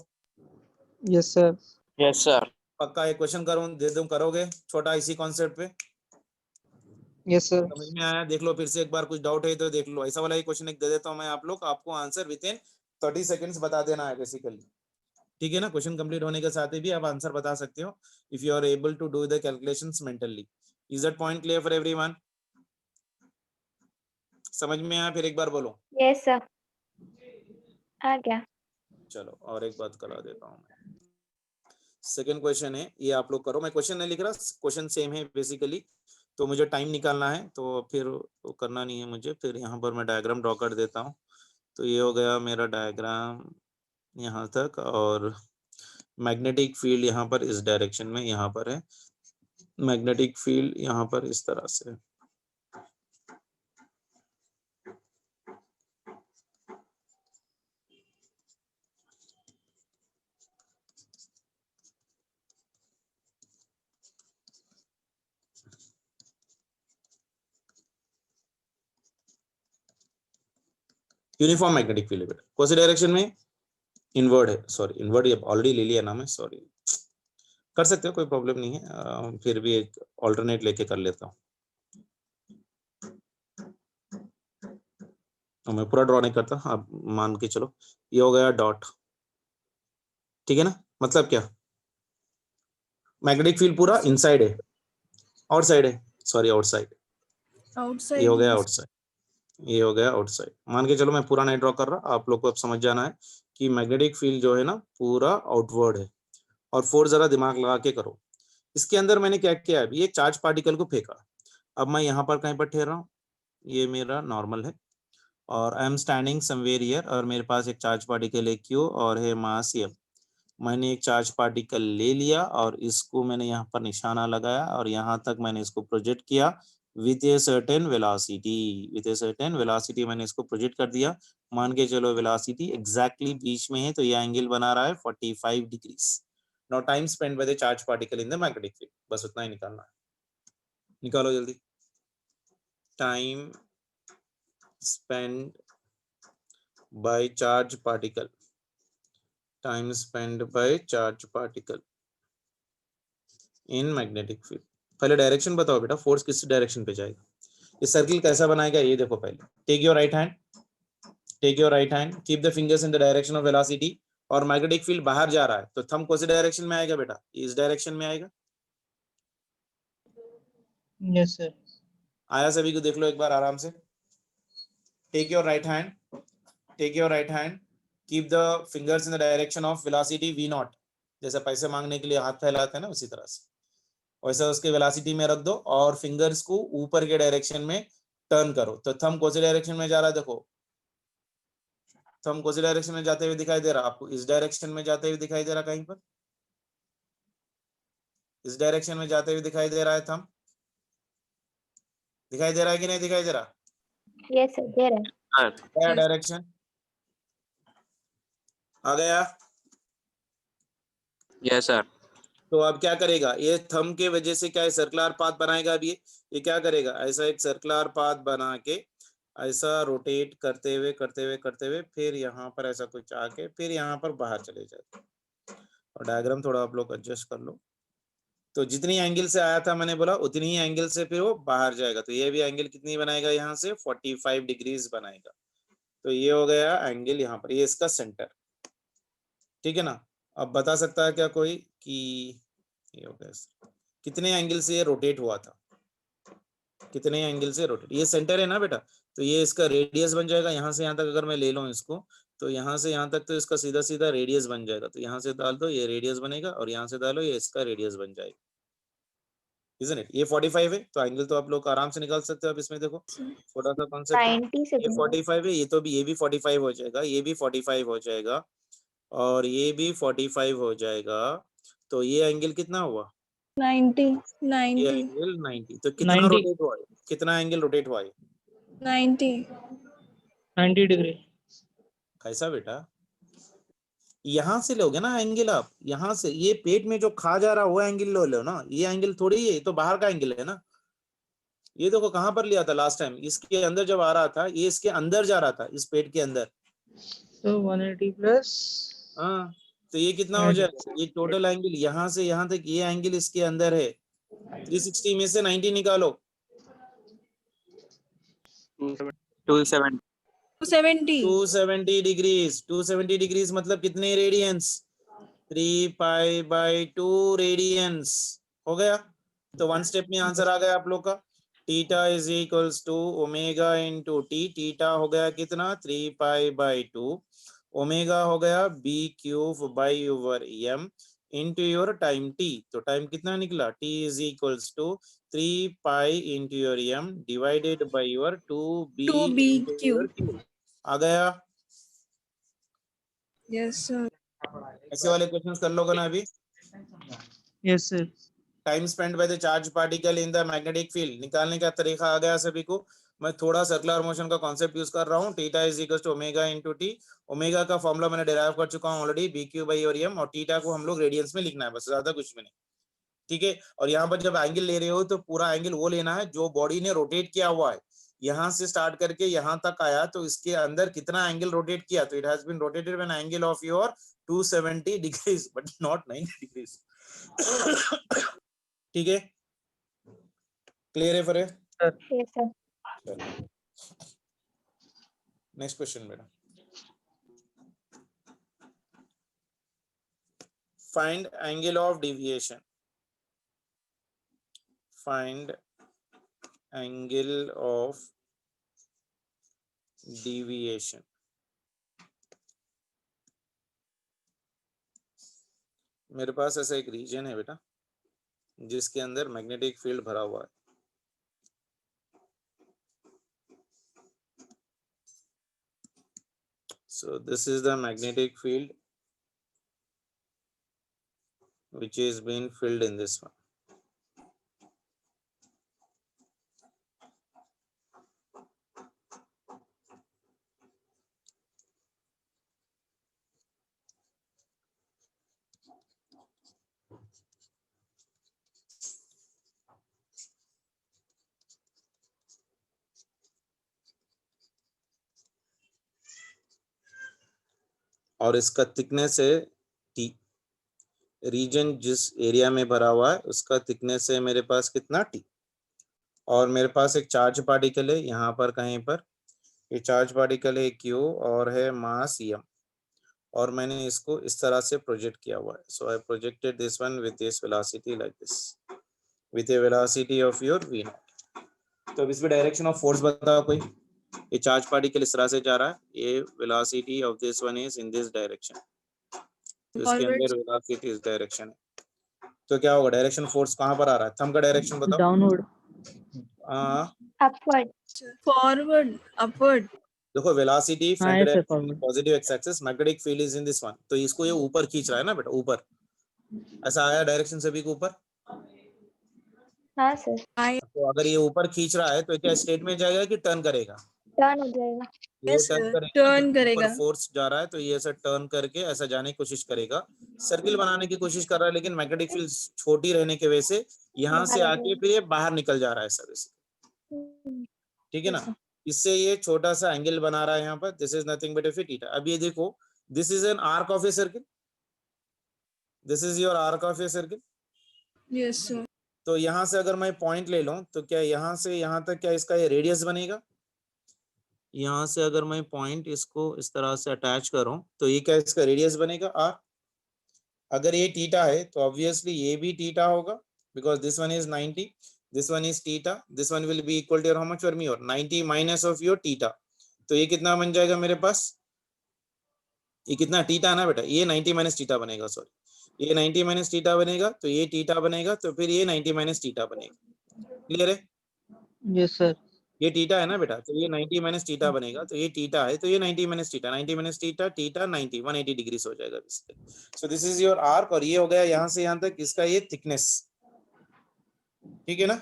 Yes, sir. Yes sir. पक्का एक क्वेश्चन करूं दे दूं, करोगे छोटा इसी कॉन्सेप्ट पे? Yes, sir. समझ में आया? देख लो फिर से एक बार, कुछ डाउट है तो देख लो। ऐसा वाला एक क्वेश्चन एक दे देता हूं मैं आप लोग, आपको आंसर विद इन 30 सेकंड्स बता देना है बेसिकली, ठीक है ना? क्वेश्चन कंप्लीट होने के साथ ही भी आप आंसर बता सकते हो if you are able to do the calculations mentally. Is that point clear for everyone? समझ में आया? फिर एक बार बोलो। Yes, sir. आ गया। चलो और एक बात करा देता हूँ मैं। सेकंड क्वेश्चन है, ये आप लोग करो, मैं क्वेश्चन नहीं लिख रहा, क्वेश्चन सेम है बेसिकली, तो मुझे टाइम निकालना है तो फिर वो करना नहीं है मुझे। फिर यहाँ पर मैं डायग्राम ड्रॉ कर देता हूँ। तो ये हो गया मेरा डायग्राम यहाँ तक, और मैग्नेटिक फील्ड यहाँ पर इस डायरेक्शन में यहाँ पर है, मैग्नेटिक फील्ड यहाँ पर इस तरह से है। यूनिफॉर्म मैग्नेटिक फील्ड बेटा कौन सी डायरेक्शन में? इनवर्ड है, सॉरी इनवर्ड ये ऑलरेडी ले लिया ना मैं, सॉरी। कर सकते हो, कोई प्रॉब्लम नहीं है, फिर भी एक ऑल्टरनेट लेके कर लेता हूँ। तो मैं पूरा ड्रॉ नहीं करता, आप मान के चलो। ये हो गया डॉट, ठीक है ना? मतलब क्या, मैग्नेटिक फील्ड पूरा इनसाइड है, आउटसाइड है, सॉरी आउटसाइड, Outside. ये हो गया yes. आउटसाइड, ये हो गया आउटसाइड। मान के चलो मैं पूरा नहीं ड्रॉ कर रहा, आप लोग को अब समझ जाना है कि मैग्नेटिक फील्ड जो है ना पूरा आउटवर्ड है। और फोर्स जरा दिमाग लगा के करो। इसके अंदर मैंने क्या किया, अभी एक चार्ज पार्टिकल को फेंका। अब मैं यहाँ पर कहीं पर ठहर रहा हूँ, ये मेरा नॉर्मल है, और I am standing somewhere here, और मेरे पास एक चार्ज पार्टिकल है क्यू और है मास एम। मैंने एक चार्ज पार्टिकल ले लिया और इसको मैंने यहाँ पर निशाना लगाया, और यहाँ तक मैंने इसको प्रोजेक्ट किया with a certain velocity, with a certain velocity मैंने इसको प्रोजेक्ट कर दिया। मान के चलो वेलोसिटी एग्जैक्टली बीच में है, तो ये एंगल बना रहा है 45 degrees. Now time spend by the charge particle in the magnetic field, बस उतना ही निकालना है। निकालो जल्दी। Time spend by charge particle, time spend by charge particle in magnetic field. पहले डायरेक्शन बताओ बेटा, फोर्स किस डायरेक्शन पे जाएगा? ये सर्किल कैसा बनाएगा ये देखो पहले। Take your right hand, take your right hand, keep the fingers in the direction of velocity. और मैग्नेटिक फील्ड बाहर जा रहा है तो थंब कौन सी डायरेक्शन में आएगा बेटा? इस डायरेक्शन में आएगा। Yes, sir. आया सभी को? देख लो एक बार आराम से। Take your right hand, take your right hand, keep the fingers in the direction of velocity v naught. जैसे पैसे मांगने के लिए हाथ फैलाते हैं ना, उसी तरह से वैसा उसके वेलोसिटी में रख दो, और फिंगर्स को ऊपर के डायरेक्शन में टर्न करो। तो थंब कौन सी डायरेक्शन में जा रहा है? देखो थंब कौन सी डायरेक्शन में जाते हुए दिखाई दे रहा आपको? इस डायरेक्शन में जाते हुए दिखाई दे रहा, कहीं पर इस डायरेक्शन में जाते हुए दिखाई दे रहा है थंब? दिखाई दे रहा है कि नहीं दिखाई दे रहा? Yes, sir. दे रहा है। क्या डायरेक्शन आ गया? Yes sir. तो अब क्या करेगा ये? थंब के वजह से क्या है, सर्कुलर पाथ बनाएगा। अब ये क्या करेगा, ऐसा एक सर्कुलर पाथ बना के ऐसा रोटेट करते हुए करते हुए करते हुए फिर यहाँ पर ऐसा कुछ आके फिर यहाँ पर बाहर चले जाते। और डायग्राम थोड़ा आप लोग एडजस्ट कर लो। तो जितनी एंगल से आया था मैंने बोला उतनी ही एंगल से फिर वो बाहर जाएगा। तो ये भी एंगल कितनी बनाएगा? यहाँ से 45 डिग्रीज बनाएगा। तो ये हो गया एंगल यहाँ पर, ये इसका सेंटर, ठीक है ना? अब बता सकता है क्या कोई कि ये हो गया कितने एंगल से ये रोटेट हुआ था? कितने एंगल से रोटेट? ये सेंटर है ना बेटा, तो ये इसका रेडियस बन जाएगा। यहाँ से यहाँ तक अगर मैं ले लूँ इसको, तो यहाँ से यहाँ तक तो इसका सीधा सीधा रेडियस बन जाएगा। तो यहाँ से डाल दो ये रेडियस बनेगा, और यहाँ से डालो ये इसका रेडियस बन जाएगा। isn't it? ये 45 है तो एंगल तो आप लोग आराम से निकाल सकते हो। अब इसमें देखो थोड़ा सा कॉन्सेप्ट, 90 से ये 45 है, ये तो भी, ये भी 45 हो जाएगा, ये भी 45 हो जाएगा और ये भी 45 हो जाएगा। तो ये एंगल कितना हुआ? 90 ये 90 एंगल 90। तो कितना 90 रोटेट हुआ है? कितना एंगल रोटेट हुआ है? 90 90 डिग्री। कैसा बेटा? यहाँ से लोगे ना एंगल, आप यहाँ से ये पेट में जो खा जा रहा है वो एंगल लो ना, ये एंगल थोड़ी है, ये तो बाहर का एंगल है ना। ये देखो कहाँ पर लिया था लास्ट टाइम, इसके अंदर जब आ रहा था, ये इसके अंदर जा रहा था, इस पेट के अंदर। तो 180 प्लस हाँ, तो ये कितना हो जाएगा? ये टोटल एंगल यहाँ से यहाँ तक, ये एंगल इसके अंदर है। 360 में से 90 निकालो। 270 270 270 डिग्रीज। 270 डिग्रीज मतलब कितने रेडियंस? 3 pi by 2 radiance. हो गया? तो वन स्टेप में आंसर आ गया आप लोग का। Theta is equals to omega into T. Theta हो गया कितना? 3 पाई बाई 2। ओमेगा हो गया B cube by over M into your time T. तो टाइम कितना निकला? T is equals to 3 pi into your M divided by your 2b 2b³ आ गया? Yes sir. ऐसे वाले क्वेश्चंस कर लोगे ना अभी? Yes sir. Time spend by the charge particle in the magnetic field निकालने का तरीका आ गया सभी को। मैं थोड़ा सर्कुलर मोशन का कॉन्सेप्ट यूज कर रहा हूँ। Theta is equal to omega into T. Omega का फॉर्मूला मैंने डिराइव कर चुका हूँ ऑलरेडी, बी क्यू बाई और एम, और थीटा को हम लोग रेडियंस में लिखना है, बस ज्यादा कुछ भी नहीं। ठीक है? और यहाँ पर जब एंगल ले रहे हो तो पूरा एंगल वो लेना है जो बॉडी ने रोटेट किया हुआ है। यहाँ से स्टार्ट करके यहाँ तक आया तो इसके अंदर कितना एंगल रोटेट किया? तो it has been rotated with an angle of your 270 degrees but not 90 degrees. ठीक है? क्लियर है फरे? Yes, sir. नेक्स्ट क्वेश्चन बेटा। Find angle of deviation. Find angle of deviation. मेरे पास ऐसा एक रीजन है बेटा जिसके अंदर मैग्नेटिक फील्ड भरा हुआ है। So this is the magnetic field which is being filled in this one. और इसका थिकनेस है टी। रीजन जिस एरिया में भरा हुआ है उसका थिकनेस है मेरे पास कितना? टी। और मेरे पास एक चार्ज पार्टिकल है यहाँ पर कहीं पर, ये चार्ज पार्टिकल है क्यू और है मास एम, और मैंने इसको इस तरह से प्रोजेक्ट किया हुआ है। So I projected this one with this velocity like this, with a velocity of your v nought. तो अब इसमें डायरेक्शन ऑफ फोर्स बताओ कोई। ये चार्ज पार्टिकल इस तरह से जा रहा है, ये velocity of this one is in this direction, तो इसके अंदर वेलोसिटी इस डायरेक्शन है। तो क्या होगा? डायरेक्शन फोर्स कहाँ पर आ रहा है? थंब का डायरेक्शन बताओ। डाउनवर्ड। Upward. Forward upward. देखो वेलोसिटी हाँ ऐसे forward. Positive x axis, magnetic field is in this one, तो इसको ये ऊपर खींच रहा है ना बेटा, ऊपर। ऐसा आया डायरेक्शन सभी को ऊपर? हाँ सर, तो अगर ये ऊपर खींच रहा है तो क्या स्ट्रेट में जाएगा कि टर्न करेगा? टर्न हो जाएगा। ये Yes, टर्न sir. करेगा। Turn करेगा। फोर्स जा रहा है तो ये ऐसा टर्न करके ऐसा जाने की कोशिश करेगा, सर्किल बनाने की कोशिश कर रहा है, लेकिन मैग्नेटिक फील्ड छोटी रहने की वजह से यहाँ से बाहर आ आके फिर ये बाहर निकल जा रहा है सब। ठीक है ना? इससे ये छोटा सा एंगल बना रहा है यहाँ पर। This is nothing but theta. अब ये देखो, this is an arc of a circle, this is your arc of a circle. Yes sir. तो यहाँ से अगर मैं पॉइंट ले लूं तो क्या यहाँ से यहाँ तक क्या इसका ये रेडियस बनेगा? यहाँ से अगर मैं पॉइंट इसको इस तरह से अटैच करूं तो ये क्या इसका रेडियस बनेगा? आर। अगर ये थीटा है तो ऑब्वियसली ये भी थीटा होगा, because this one is 90, this one is theta, this one will be equal to how much for me और 90 माइनस ऑफ योर थीटा। तो ये कितना बन जाएगा मेरे पास? ये कितना थीटा है ना बेटा, ये 90 माइनस थीटा बनेगा, सॉरी। ये 90 माइनस थीटा बनेगा, तो ये थीटा बनेगा, तो फिर ये 90 माइनस थीटा बनेगा। क्लियर है? Yes, sir. ये थीटा है ना बेटा, तो ये 90 माइनस थीटा बनेगा, तो ये थीटा है, तो ये 90 minus theta, 90 minus theta, theta 90, 180 degree हो जाएगा basically. So this is your arc, और ये हो गया यहाँ से यहाँ तक इसका ये थिकनेस। ठीक है ना?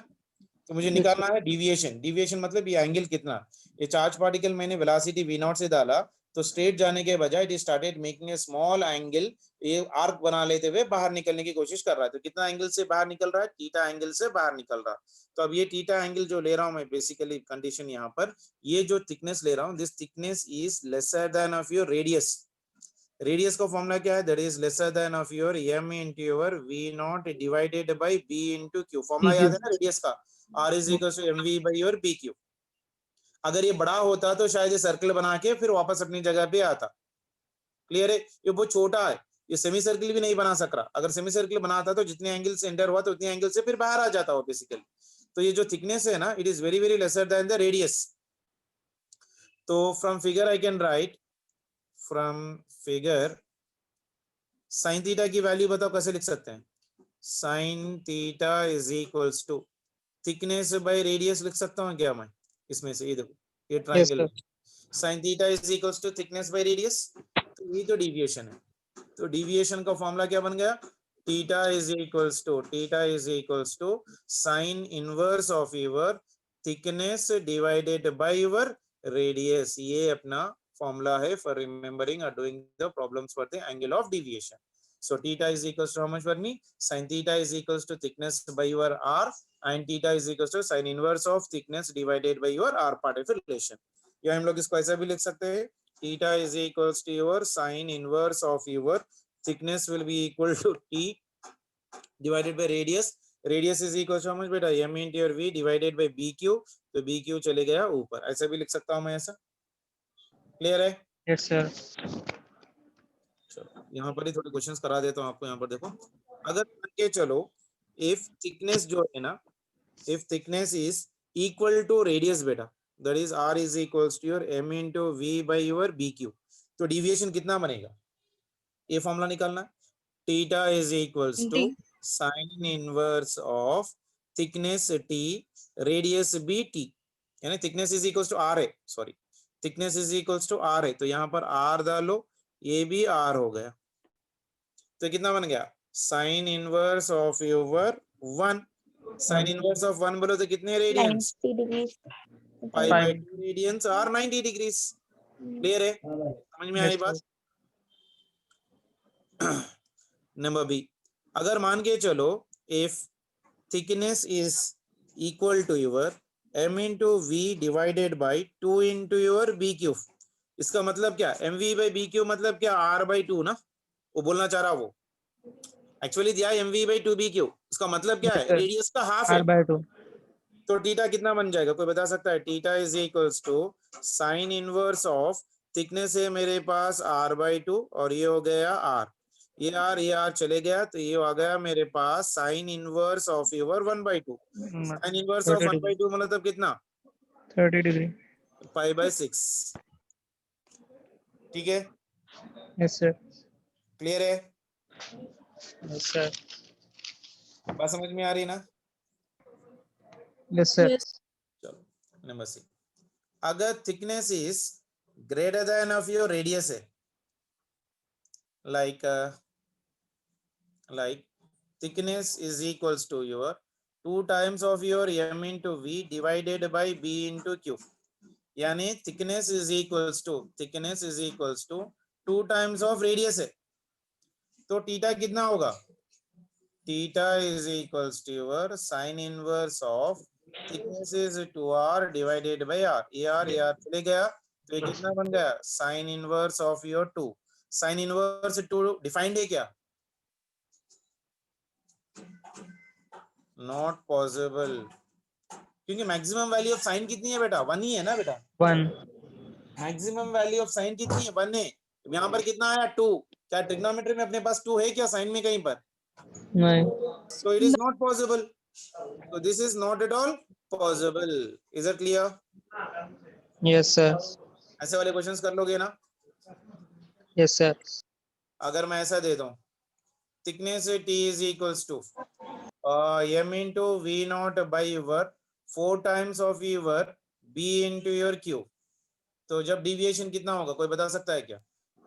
तो मुझे निकालना है डिविएशन। डिविएशन मतलब ये एंगल कितना। ये चार्ज पार्टिकल मैंने वेलोसिटी v नॉट से डाला, तो स्ट्रेट जाने के बजाय it started making a small angle, ये आर्क बना लेते हुए बाहर निकलने की कोशिश कर रहा है। तो कितना एंगल से बाहर निकल रहा है? थीटा एंगल से बाहर निकल रहा है। तो अब ये थीटा एंगल जो ले रहा हूं मैं, बेसिकली कंडीशन यहाँ पर, ये जो थिकनेस ले रहा हूँ, this thickness is lesser than of your radius. Radius का फॉर्मूला क्या है? That is lesser than of your m into your v not divided by b into q। Formula याद है ना रेडियस का? r is equals to mv by your pq। अगर ये बड़ा होता तो शायद ये सर्कल बना के फिर वापस अपनी जगह पे आता। क्लियर है? ये बहुत छोटा है, ये सेमी सर्कल भी नहीं बना सक रहा। अगर सेमी सर्कल बनाता तो जितने एंगल से एंटर हुआ तो उतने एंगल से फिर बाहर आ जाता हो बेसिकली। तो ये जो थिकनेस है ना, it is very very lesser than the radius. तो from figure I can write, from figure sine theta की वैल्यू बताओ कैसे लिख सकते हैं? Sine theta is equals to thickness by radius लिख सकता हूँ क्या मैं इसमें से? ये देखो, ये triangle, sine theta is equals to thickness by radius. तो ये तो डिविएशन है, तो डिविएशन का फॉर्मूला क्या बन गया? Theta is equals to sine inverse of your thickness divided by your radius. ये अपना फॉर्मूला है फॉर रिमेंबरिंग और doing the problems for the angle of deviation. So theta is equals to how much for me? Sin theta is equals to thickness by your r, and theta is equals to sin inverse of thickness divided by your r part of relation. या हम लोग इसको ऐसा भी लिख सकते हैं, theta is equals to your sin inverse of your thickness will be equal to t divided by radius. Radius is equals to how much बेटा? m into your v divided by bq। तो bq चले गया ऊपर, ऐसा भी लिख सकता हूँ मैं ऐसा। क्लियर है? Yes, sir. चलो यहाँ पर ही थोड़े क्वेश्चंस करा देता हूँ आपको। यहाँ पर देखो, अगर मान के चलो इफ थिकनेस जो है ना, if thickness is equal to radius बेटा, that is r is equals to your m into v by your bq, तो डिविएशन कितना बनेगा? ये फॉर्मूला निकालना। Theta is equals to sine inverse of thickness t radius b t, यानी thickness is equals to r है, sorry thickness is equals to r है, तो यहाँ पर r डालो, ये भी r हो गया, तो कितना बन गया? Sine inverse of your 1। Sine inverse of 1 बोलो तो कितने radians? 90 degrees. Pi by 2 radians और 90 डिग्रीज। क्लियर है? समझ में आई बात? नंबर बी, अगर मान के चलो if thickness is equal to your m into v divided by 2 into your bq। इसका मतलब क्या? mv by bq मतलब क्या? r by 2 ना, वो बोलना चाह रहा वो एक्चुअली दिया mv by 2 bq। इसका मतलब क्या है? रेडियस का हाफ है, R by 2. तो थीटा कितना बन जाएगा? कोई बता सकता है? Theta is equals to sine inverse of thickness है मेरे पास r by 2, और ये हो गया r, ये r चले गया, तो ये आ गया मेरे पास sine inverse of your 1 by 2। Sine inverse of 1 by 2 मतलब कितना? 30 degree. Pi by 6। ठीक है? Yes, sir. क्लियर है? Yes, sir. बात समझ में आ रही ना? Yes, sir. Yes. चलो नंबर सी, अगर thickness is greater than of your radius है, like thickness is equals to your 2 times of your m into v divided by b into q, यानी thickness is equals to 2 times of radius है, तो theta कितना होगा? Theta is equals to your sin inverse of thickness is 2r divided by r। ये r चले गया, तो ये कितना बन गया? sin inverse of your 2। Sine inverse 2 defined है क्या? नॉट पॉसिबल, क्योंकि मैक्सिमम वैल्यू ऑफ साइन कितनी है बेटा? 1 ही है ना बेटा? 1. मैक्सिमम वैल्यू ऑफ साइन कितनी है? 1 है। यहाँ पर कितना आया? 2। क्या ट्रिग्नोमेट्री में अपने पास 2 है क्या साइन में कहीं पर? नहीं. So it is not possible. So this is not at all possible. Is it clear? Yes, sir. ऐसे वाले क्वेश्चंस कर लोगे ना? Yes, sir. अगर मैं ऐसा दे दूं, thickness t is equals to m into v naught by your 4 times of your b into your q। तो जब डेविएशन कितना होगा कोई बता सकता है क्या?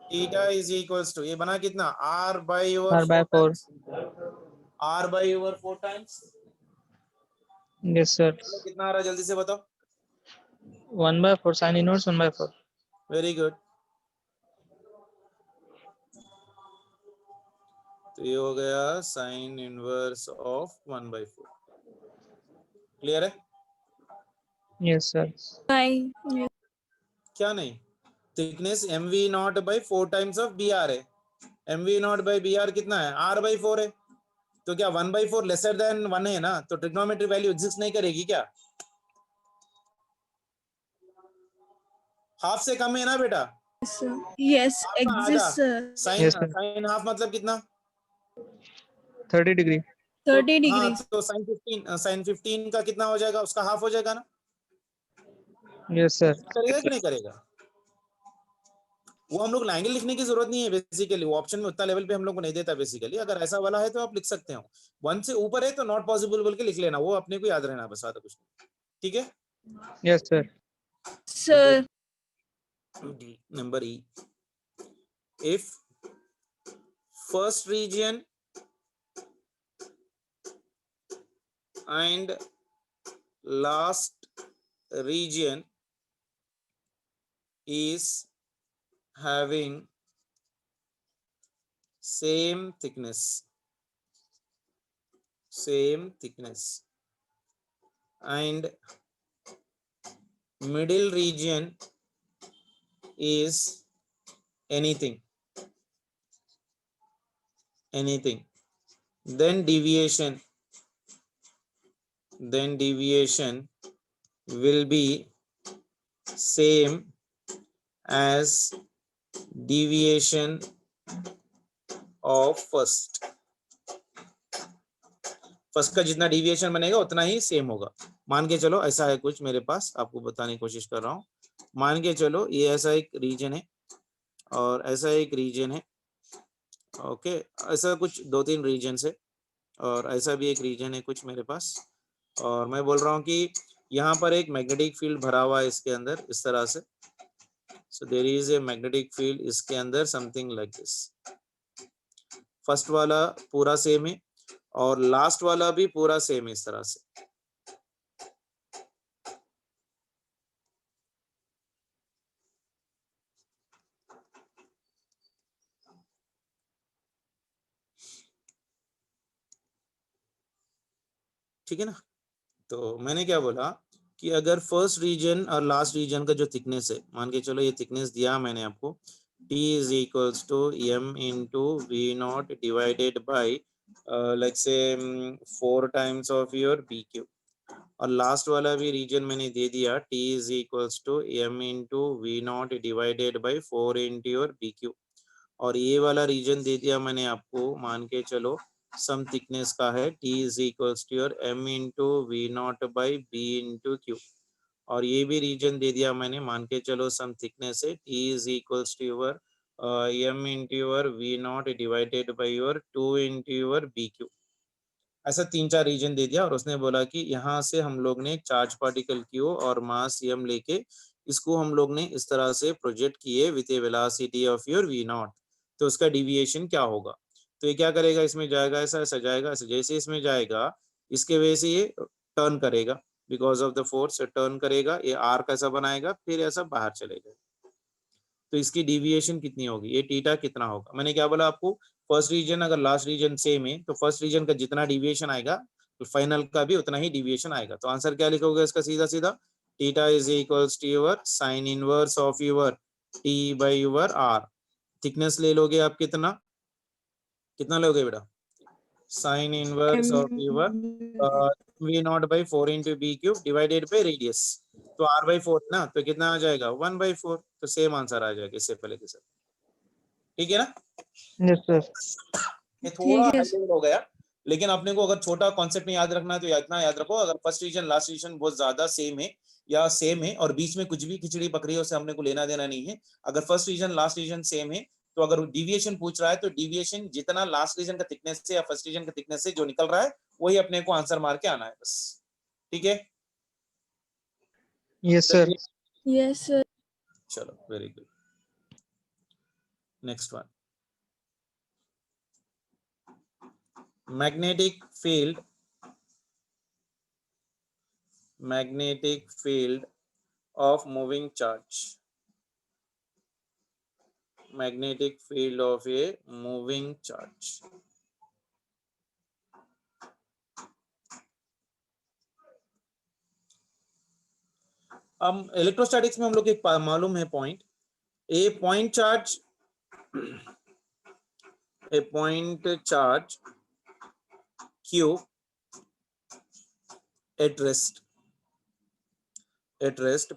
थीटा इज इक्वल्स टू, ये बना कितना, r by your R by 4. r by your 4 times। Yes, sir. कितना आ रहा है जल्दी से बताओ। 1 by 4 sin inverse 1 by 4. Very good. तो ये हो गया sine inverse of 1 by 4। Clear है? Yes, sir. Fine. Yes. क्या नहीं, thickness mv not by 4 times of br है। mv नॉट by br कितना है, r by 4 है। तो क्या 1 by 4 लेसर देन 1 है ना, तो ट्रिग्नोमेट्री वैल्यू एग्जिस्ट नहीं करेगी क्या? हाफ से कम है ना बेटा? Sir. Yes. Exists, sir. Sine Yes, sir. Sine half मतलब कितना? 30 degree. 30 हाँ, degrees. तो साइन 15 का कितना हो जाएगा, उसका हाफ हो जाएगा ना। Yes, sir. करेगा कि नहीं करेगा? वो हम लोग एंगल लिखने की जरूरत नहीं है बेसिकली, वो ऑप्शन में उतना लेवल पे हम लोग को नहीं देता बेसिकली। अगर ऐसा वाला है तो आप लिख सकते हो, 1 से ऊपर है तो नॉट पॉसिबल बोल के लिख लेना, वो अपने को याद रहना बस, ज्यादा कुछ नहीं। ठीक है? Yes, sir. Sir. Number E, if first region and last region is having same thickness and middle region is anything, then deviation will be same as deviation of first का जितना डिविएशन बनेगा उतना ही सेम होगा। मान के चलो ऐसा है कुछ मेरे पास, आपको बताने की कोशिश कर रहा हूँ। मान के चलो ये ऐसा एक रीजन है और ऐसा एक रीजन है, ओके, ऐसा कुछ 2-3 रीजन है और ऐसा भी एक रीजन है कुछ मेरे पास, और मैं बोल रहा हूँ कि यहाँ पर एक मैग्नेटिक फील्ड भरा हुआ है इसके अंदर इस तरह से। So there is a magnetic field इसके अंदर समथिंग लाइक दिस। फर्स्ट वाला पूरा सेम है और लास्ट वाला भी पूरा सेम है इस तरह से। ठीक है ना? तो मैंने क्या बोला कि अगर फर्स्ट रीजन और लास्ट रीजन का जो थिकनेस है, मान के चलो ये थिकनेस दिया मैंने आपको, T is equals to m into v naught divided by let's say 4 times of your BQ, और लास्ट वाला भी रीजन मैंने दे दिया, T is equals to m into v naught divided by 4 into your BQ, और ये वाला reason दे दिया मैंने आपको, मान के चलो सम थिकनेस का है, T is equals to your m into v naught by b into q, और ये भी रीजन दे दिया मैंने, मान के चलो सम थिकनेस है, T is equals to your m into your v naught divided by your 2 into your bq। ऐसा 3-4 रीजन दे दिया और उसने बोला कि यहाँ से हम लोग ने चार्ज पार्टिकल q और मास m लेके इसको हम लोग ने इस तरह से प्रोजेक्ट किए with A velocity of your v naught, तो उसका डिविएशन क्या होगा। तो ये क्या करेगा, इसमें जाएगा, ऐसा ऐसा जाएगा, ऐसा जैसे इसमें जाएगा इसके वजह से ये टर्न करेगा, because of the force turn करेगा, ये आर्क ऐसा बनाएगा, फिर ऐसा बाहर चलेगा। तो इसकी डिविएशन कितनी होगी, ये थीटा कितना होगा। मैंने क्या बोला आपको, फर्स्ट रीजन अगर लास्ट रीजन सेम है तो फर्स्ट रीजन का जितना डिविएशन आएगा तो फाइनल का भी उतना ही डिविएशन आएगा। तो आंसर क्या लिखोगे इसका, सीधा सीधा theta is equals to your sine inverse of your T by your R. Thickness ले लोगे आप, कितना लोगे बेटा, sine inverse of your v naught by 4 into b cube divided by radius, तो r by 4 ना, तो कितना आ जाएगा 1 by 4, तो सेम आंसर आ जाएगा इससे पहले के साथ। ठीक है ना? Yes, sir. ये थोड़ा ठीक है। हाई लेवल हो गया, लेकिन अपने को अगर छोटा कॉन्सेप्ट में याद रखना है तो इतना याद रखो, अगर फर्स्ट रीजन लास्ट रीजन बहुत ज्यादा सेम है या सेम है और बीच में कुछ भी खिचड़ी पकड़ी है उससे हमने को लेना देना नहीं है। अगर first region last region same है तो अगर डिविएशन पूछ रहा है तो डिविएशन जितना लास्ट रीजन का थिकनेस से या फर्स्ट रीजन का थिकनेस से जो निकल रहा है वही अपने को आंसर मार के आना है बस। ठीक है, Yes, sir. Yes, sir. चलो very good. Next one, magnetic field of moving charge, magnetic field of a moving charge। अब इलेक्ट्रोस्टैटिक्स में हम लोग को एक मालूम है point, A point charge Q at rest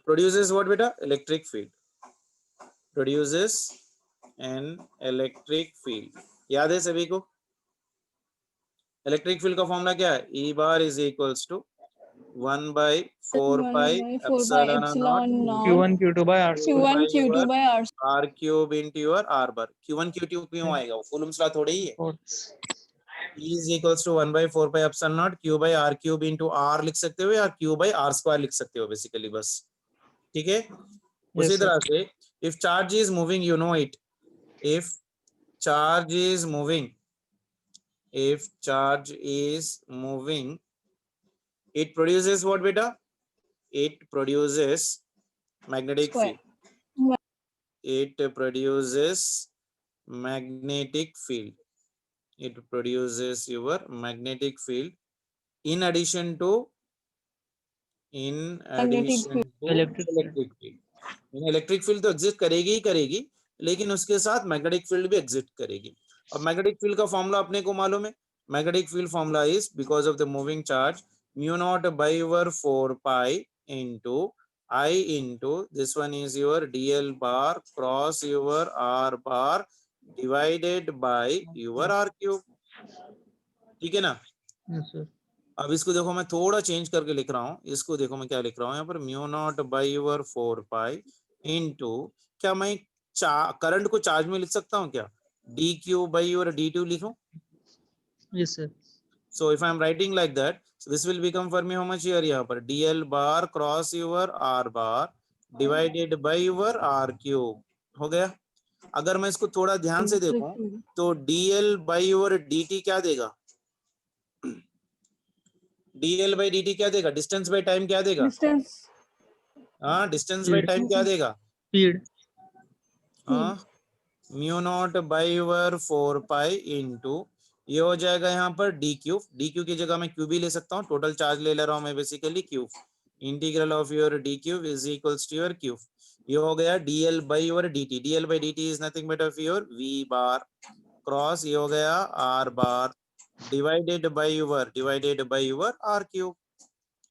produces what beta? Electric field, produces an electric field। याद है सभी को इलेक्ट्रिक फील्ड का फॉर्मूला क्या है? E bar is equals to 1/4 pi epsilon naught Q1 Q2 by R square. Q1 Q2 by R. R cube into your R bar। Q1 Q2 क्यों आएगा? वो कूलम्स लॉ थोड़ी ही है। Four. E is equals to 1/4 pi epsilon naught Q by R cube into R लिख सकते हो या Q by R square लिख सकते हो बेसिकली बस। ठीक है, उसी sir. तरह से if charge is moving, you know it, if charge is moving, it produces what beta? It produces magnetic Square. field, it produces magnetic field, it produces your magnetic field in addition to Magnetic field. Electric field. electric field। Electric field तो exist करेगी ही करेगी, लेकिन उसके साथ magnetic field भी exist करेगी। अब magnetic field का फॉर्मूला अपने को मालूम है, magnetic field formula is because of the moving charge mu naught by over 4 pi into I into this one is your dl bar cross your r bar divided by your r cube। ठीक है ना? Yes, sir. अब इसको देखो मैं थोड़ा change करके लिख रहा हूँ, इसको देखो मैं क्या लिख रहा हूँ यहाँ पर, mu naught by over 4 pi into, क्या मैं करंट को चार्ज में लिख सकता हूँ क्या? D Q by over D two लिखूं? Yes, sir. So if I am writing like that, so this will become for me how much here यहाँ पर dl bar cross your r bar divided by your r cube हो गया। अगर मैं इसको थोड़ा ध्यान से देखूं तो dl by your dt क्या देगा? dl by dt क्या देगा? डिस्टेंस बाय टाइम क्या देगा? Distance. हाँ, डिस्टेंस बाय टाइम क्या देगा? Speed. हाँ, mu naught by over 4 pi into ये हो जाएगा यहाँ पर डी क्यूब, डी क्यू की जगह मैं क्यू भी ले सकता हूँ, टोटल चार्ज ले रहा हूँ मैं basically cube, integral of your D cube is equals to your cube. ये हो गया DL by your D T, DL by D T is nothing but of your V bar cross, ये हो गया R bar divided by your R cube.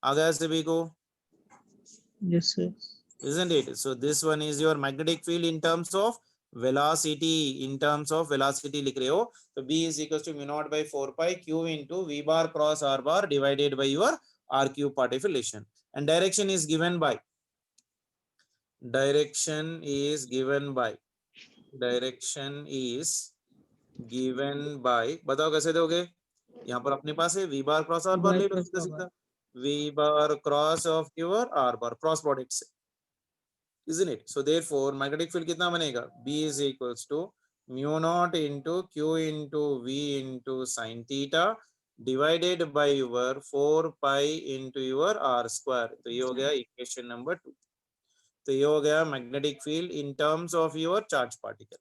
आ गया सभी को? Yes, sir. Isn't it? So this one is your magnetic field in terms of velocity, in terms of velocity लिख रहे हो तो B is equals to mu naught by 4 pi Q into V bar cross R bar divided by your R cube part of relation, and direction is given by बताओ कैसे दोगे? यहाँ पर अपने पास है V bar cross R bar ले लो सीधा सीधा, V bar cross of your R bar cross product से, isn't it? So therefore magnetic field कितना बनेगा? B is equals to mu naught into Q into V into sin theta divided by your 4 pi into your R square। तो ये हो गया equation number 2। तो ये हो गया magnetic field in terms of your charge particle.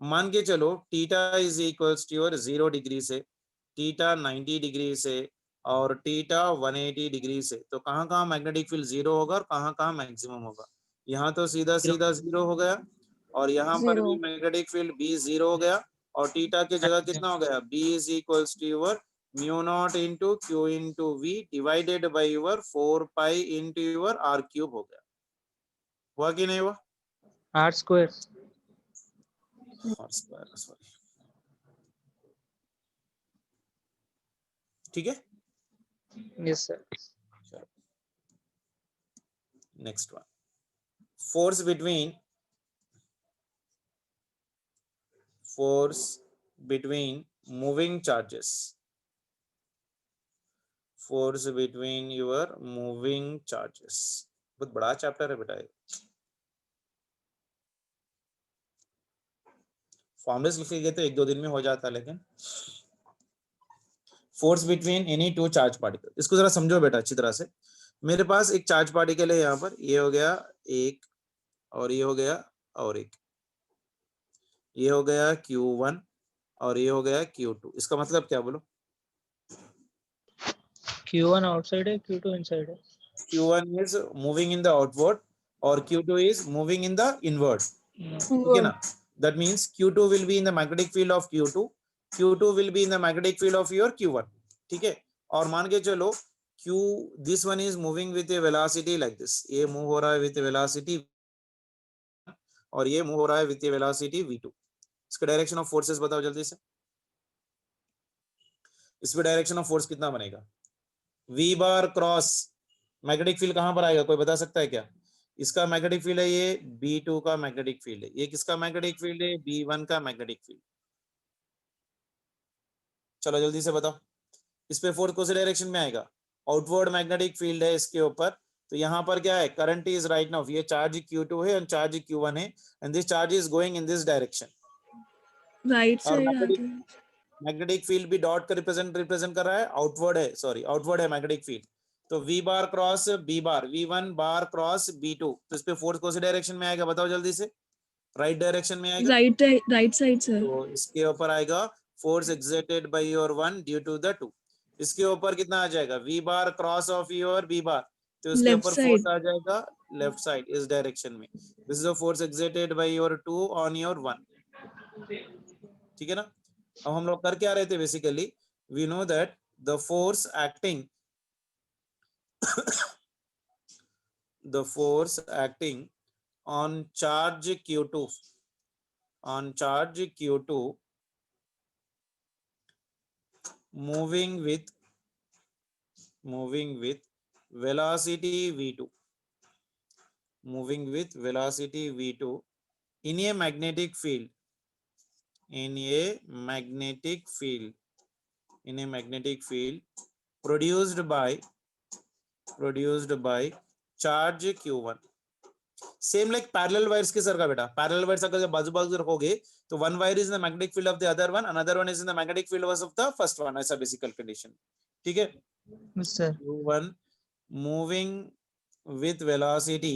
मान के चलो theta is equals to your 0 degree से, थीटा 90 डिग्री से और थीटा 180 डिग्री से, तो कहाँ कहाँ मैग्नेटिक फील्ड 0 होगा और कहाँ कहाँ मैक्सिमम होगा? यहाँ तो सीधा सीधा 0 हो गया और यहाँ पर भी मैग्नेटिक फील्ड B 0 हो गया और थीटा की जगह कितना हो गया? B is equals to your mu naught into Q into V divided by your 4 pi into your R cube हो गया। हुआ कि नहीं हुआ? R square. सॉरी, ठीक है। Yes, sir. Next one, force between force between moving charges. Force between your moving charges. बहुत बड़ा चैप्टर है बेटा ये. फॉर्मुलेस लिखे गए तो 1-2 दिन में हो जाता, लेकिन force between any two charge particle, इसको जरा समझो बेटा अच्छी तरह से. मेरे पास एक चार्ज पार्टिकल है यहाँ पर, ये हो गया एक, और ये हो गया और एक, ये हो गया Q1 और ये हो गया Q2. इसका मतलब क्या बोलो? Q1 आउटसाइड है, Q2 इनसाइड है. Q1 is moving in the outward और Q2 is moving in the inward. ठीक है ना? That means Q2 will be in the magnetic field of Q2, Q2 will be in the magnetic field of your Q1. ठीक है. और मान के चलो Q, this one is moving with a velocity like this. ये move हो रहा है with a velocity और ये मूव हो रहा है with a velocity v2. इसका डायरेक्शन ऑफ फोर्सेस बताओ जल्दी से. इसमें डायरेक्शन ऑफ फोर्स कितना बनेगा? v bar cross magnetic field कहां पर आएगा, कोई बता सकता है क्या? इसका मैग्नेटिक फील्ड है ये B2 का मैग्नेटिक फील्ड है. ये किसका मैग्नेटिक फील्ड है? B1 का मैग्नेटिक फील्ड. चलो जल्दी से बताओ. इस पे फोर्स कौन से डायरेक्शन में आएगा? आउटवर्ड मैग्नेटिक फील्ड है इसके ऊपर. तो यहाँ पर क्या है? करंट इज राइट नाउ, ये चार्ज Q2 है और चार्ज Q1 है, and this charge is going in this direction. Right और साइड मैग्नेटिक फील्ड भी डॉट का रिप्रेजेंट कर रहा है, आउटवर्ड है, सॉरी आउटवर्ड है मैग्नेटिक फील्ड. तो V बार क्रॉस B बार, V1 बार क्रॉस B2. तो इस पे फोर्स कौन से डायरेक्शन में आएगा बताओ जल्दी से? राइट डायरेक्शन में आएगा. Right side sir. तो इसके ऊपर आएगा force exerted by your 1 due to the 2. इसके ऊपर कितना आ जाएगा? V bar cross of your B bar. तो इसके Left ऊपर side. फोर्स आ जाएगा लेफ्ट साइड इस डायरेक्शन में. This is the force exerted by your 2 on your 1. ठीक है ना? अब हम लोग कर क्या रहे थे basically? We know that the force acting the force acting on charge Q2 moving with velocity v2 in a magnetic field produced by charge Q1. Same like parallel wires के सर का बेटा. पैरेलल वायर्स अगर बाजू बाजू रखोगे तो one wire is in the magnetic field of the other one, another one is in the magnetic field of the first one. ऐसा बेसिकल condition. ठीक है. Yes sir. Q1 moving with velocity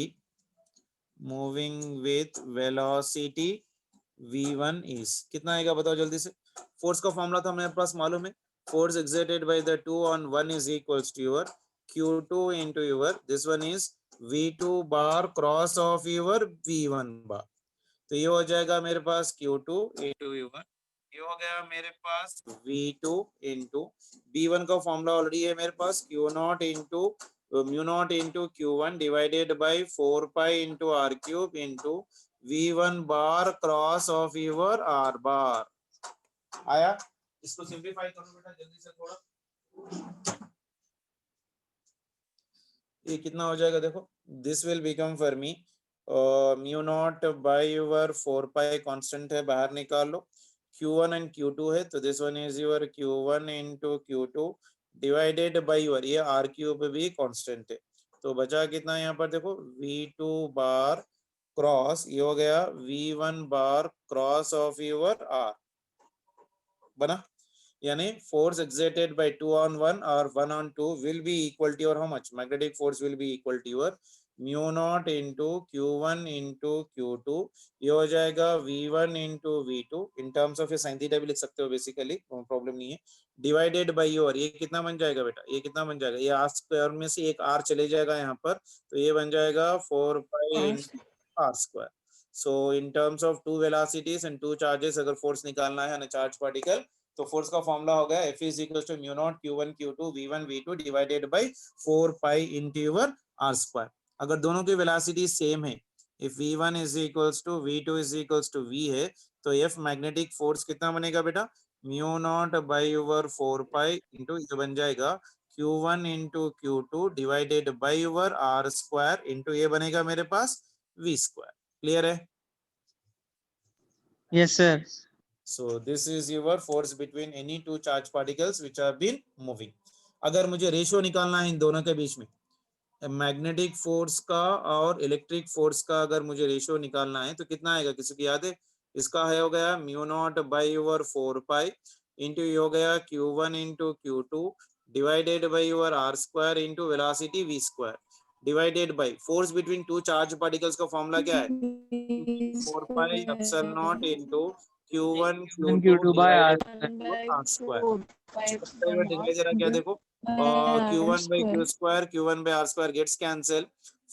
V1 is कितना आएगा बताओ जल्दी से. Force का formula तो हमारे पास मालूम है. Force exerted by the 2 on 1 is equals to your Q2 into your this one is V2 bar cross of your V1 bar. तो ये हो जाएगा मेरे पास Q2 into your, ये हो गया मेरे पास V2 into B1 का फॉर्मूला ऑलरेडी है मेरे पास, Q0 into mu0 into Q1 divided by 4 pi into R cube into V1 bar cross of your R bar. आया? इसको सिंप्लीफाई करो बेटा जल्दी से थोड़ा. ये कितना हो जाएगा देखो. This will become for me mu0 by your 4 pi constant है, बाहर निकाल लो. Q1 एंड Q2 है, तो this one is your Q1 into Q2 divided by your ये R क्यूब भी कांस्टेंट है. तो बचा कितना यहाँ पर देखो, V2 बार क्रॉस, ये हो गया V1 bar cross of your R बना. यानी force exerted by 2 on 1 or 1 on 2 will be equal to your how much? Magnetic force will be equal to your mu0 into Q1 into Q2. ये हो जाएगा V1 into V2. in terms of ये sin theta भी लिख सकते हो basically, problem नहीं है. डिवाइडेड बाय योर, ये कितना बन जाएगा बेटा? ये कितना बन जाएगा? ये R स्क्वायर में से एक R चले जाएगा यहाँ पर, तो ये बन जाएगा 4 pi R square. So in terms of two velocities and two charges, अगर फोर्स निकालना है ना चार्ज पार्टिकल, तो फोर्स का फॉर्मूला हो गया F is equals to mu0 Q1 Q2 V1 V2 divided by 4 pi into your R square. अगर दोनों की वेलोसिटी सेम है, if V1 is equals to V2 is equals to V है, तो F मैग्नेटिक फोर्स कितना बनेगा बेटा? mu0 by your 4 pi into ये बन जाएगा Q1 into Q2 divided by your R square into ये बनेगा मेरे पास V square. क्लियर है? Yes sir. So this is your force between any two charge particles which have been moving. अगर मुझे ratio निकालना है इन दोनों के बीच में, मैग्नेटिक फोर्स का और इलेक्ट्रिक फोर्स का अगर मुझे रेशियो निकालना है तो कितना आएगा, किसी की याद है? इसका है हो गया mu naught by your 4 pi into ये हो गया Q1 into Q2 divided by your R square into velocity V square divided by force between two charge particles का फॉर्मूला क्या है? 4 pi epsilon naught into Q1 Q2 by R R square. दिखाई दे रहा क्या? देखो Q1 by Q square, Q1 by R square gets cancel,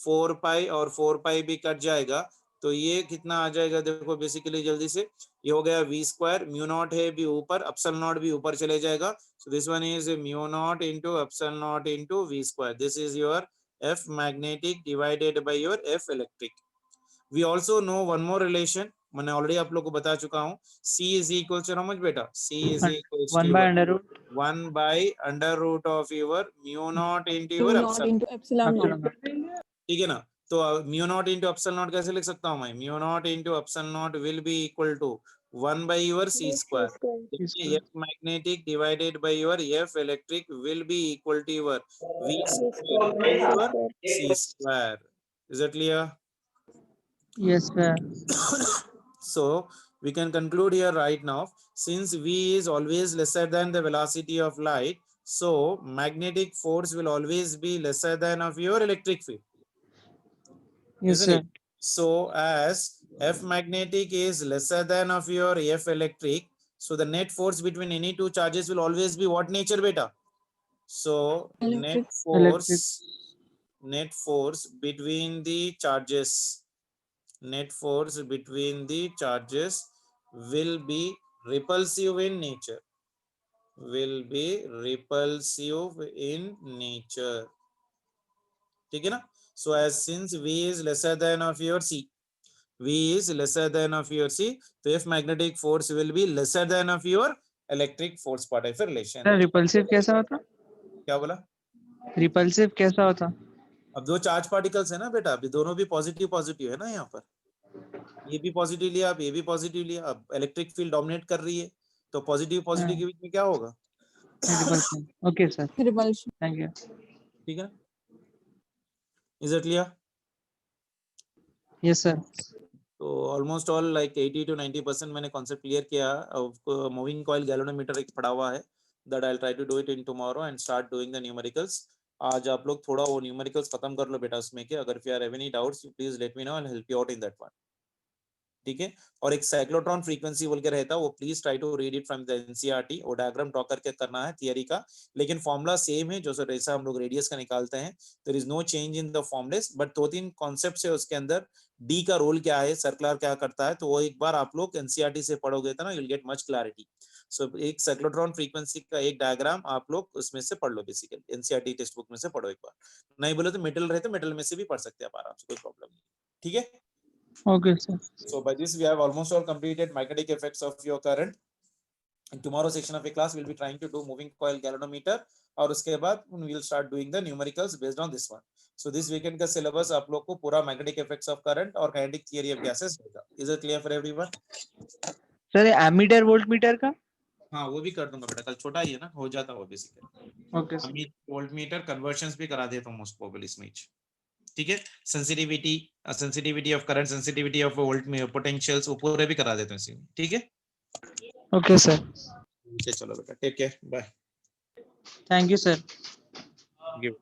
4 pi और 4 पाई भी कट जाएगा, तो ये कितना आ जाएगा? देखो बेसिकली जल्दी से, ये हो गया V स्क्वायर, म्यू नॉट है भी ऊपर, एप्सिलॉन नॉट भी ऊपर चले जाएगा, so this one is mu naught into epsilon naught into V square. This is your F magnetic divided by your F electric. We also know one more relation, मैंने already आप लोग को बता चुका हूँ, C is equals to how much बेटा? C is equals 1 to by under root 1 by under root of your mu naught into your epsilon, epsilon epsilon naught. ठीक है ना? तो mu naught into epsilon naught कैसे लिख सकता हूँ मैं? mu naught into epsilon naught will be equal to 1 by your C square. F magnetic divided by your F electric will be equal to your V square by your C square. Is that clear? Yes, sir. So we can conclude here right now, since V is always lesser than the velocity of light, so magnetic force will always be lesser than of your electric field. Yes, Isn't sir. it? So as F magnetic is lesser than of your F electric, so the net force between any two charges will always be what nature beta? So Electric. net force between the charges, net force between the charges will be repulsive in nature, will be repulsive in nature, ठीक है ना? So as since V is lesser than of your C, V is lesser than of your C, तो F magnetic force will be lesser than of your electric force part of relation. Sir, repulsive कैसा होता? क्या बोला? Repulsive कैसा होता? अब दो charge particles है ना बेटा, अभी दोनों भी पॉजिटिव पॉजिटिव है ना, यहाँ पर ये भी पॉजिटिव लिया, अब ये भी पॉजिटिव लिया, अब इलेक्ट्रिक फील्ड डोमिनेट कर रही है, तो पॉजिटिव पॉजिटिव के बीच में क्या होगा? Repulsive. Okay, sir. repulsion. Thank you. ठीक है, is it clear? Yes, sir. तो ऑलमोस्ट ऑल लाइक 80 to 90% मैंने कॉन्सेप्ट क्लियर किया। मूविंग कॉइल गैल्वेनोमीटर एक पड़ा हुआ है, that I will try to do it in tomorrow and start doing the numericals. आज आप लोग थोड़ा वो न्यूमेरिकल्स खत्म कर लो बेटा उसमें के, अगर if you are have any doubts please let me know, I will help you out in that one, ठीक है? और एक साइक्लोट्रॉन फ्रीक्वेंसी बोल के रहता है, वो please try to read it from the NCERT, वो डायग्राम ड्रॉ करके करना है थियरी का, लेकिन फॉर्मूला सेम है जो जैसा हम लोग रेडियस का निकालते हैं, there is no change in the formulas, but दो तीन कॉन्सेप्ट्स है उसके अंदर, डी का रोल क्या है, सर्कुलर क्या करता है, तो वो एक बार आप लोग एनसीईआरटी से पढ़ोगे तो ना, you will get much clarity. So एक साइक्लोट्रॉन फ्रीक्वेंसी का एक डायग्राम आप लोग उसमें से पढ़ लो, बेसिकली एनसीईआरटी टेक्स्ट बुक में से पढ़ो एक बार, नहीं बोले तो मेटल रहे तो मेटल में से भी पढ़ सकते हैं आप आराम से, कोई प्रॉब्लम नहीं, ठीक है? Okay, sir. So by this we have almost all completed magnetic effects of your current. In tomorrow section of a class we'll be trying to do moving coil galvanometer, और उसके बाद we will start doing the numericals based on this one. So this weekend का syllabus आप लोग को पूरा magnetic effects of current और kinetic theory of gases होगा। Is it clear for everyone? Sir, ammeter voltmeter का? हाँ वो भी कर दूंगा बेटा, कल छोटा ही है ना, हो जाता वो basically. Okay, sir. Voltmeter convergence भी करा देता हूँ मोस्ट प्रोबेबली इसमें, ठीक है? Sensitivity of current, sensitivity of volt में पोटेंशियल्स, वो पूरे भी करा देता हूँ इसमें, ठीक है? Okay, sir. चलो बेटा, take care, bye. Thank you, sir. Give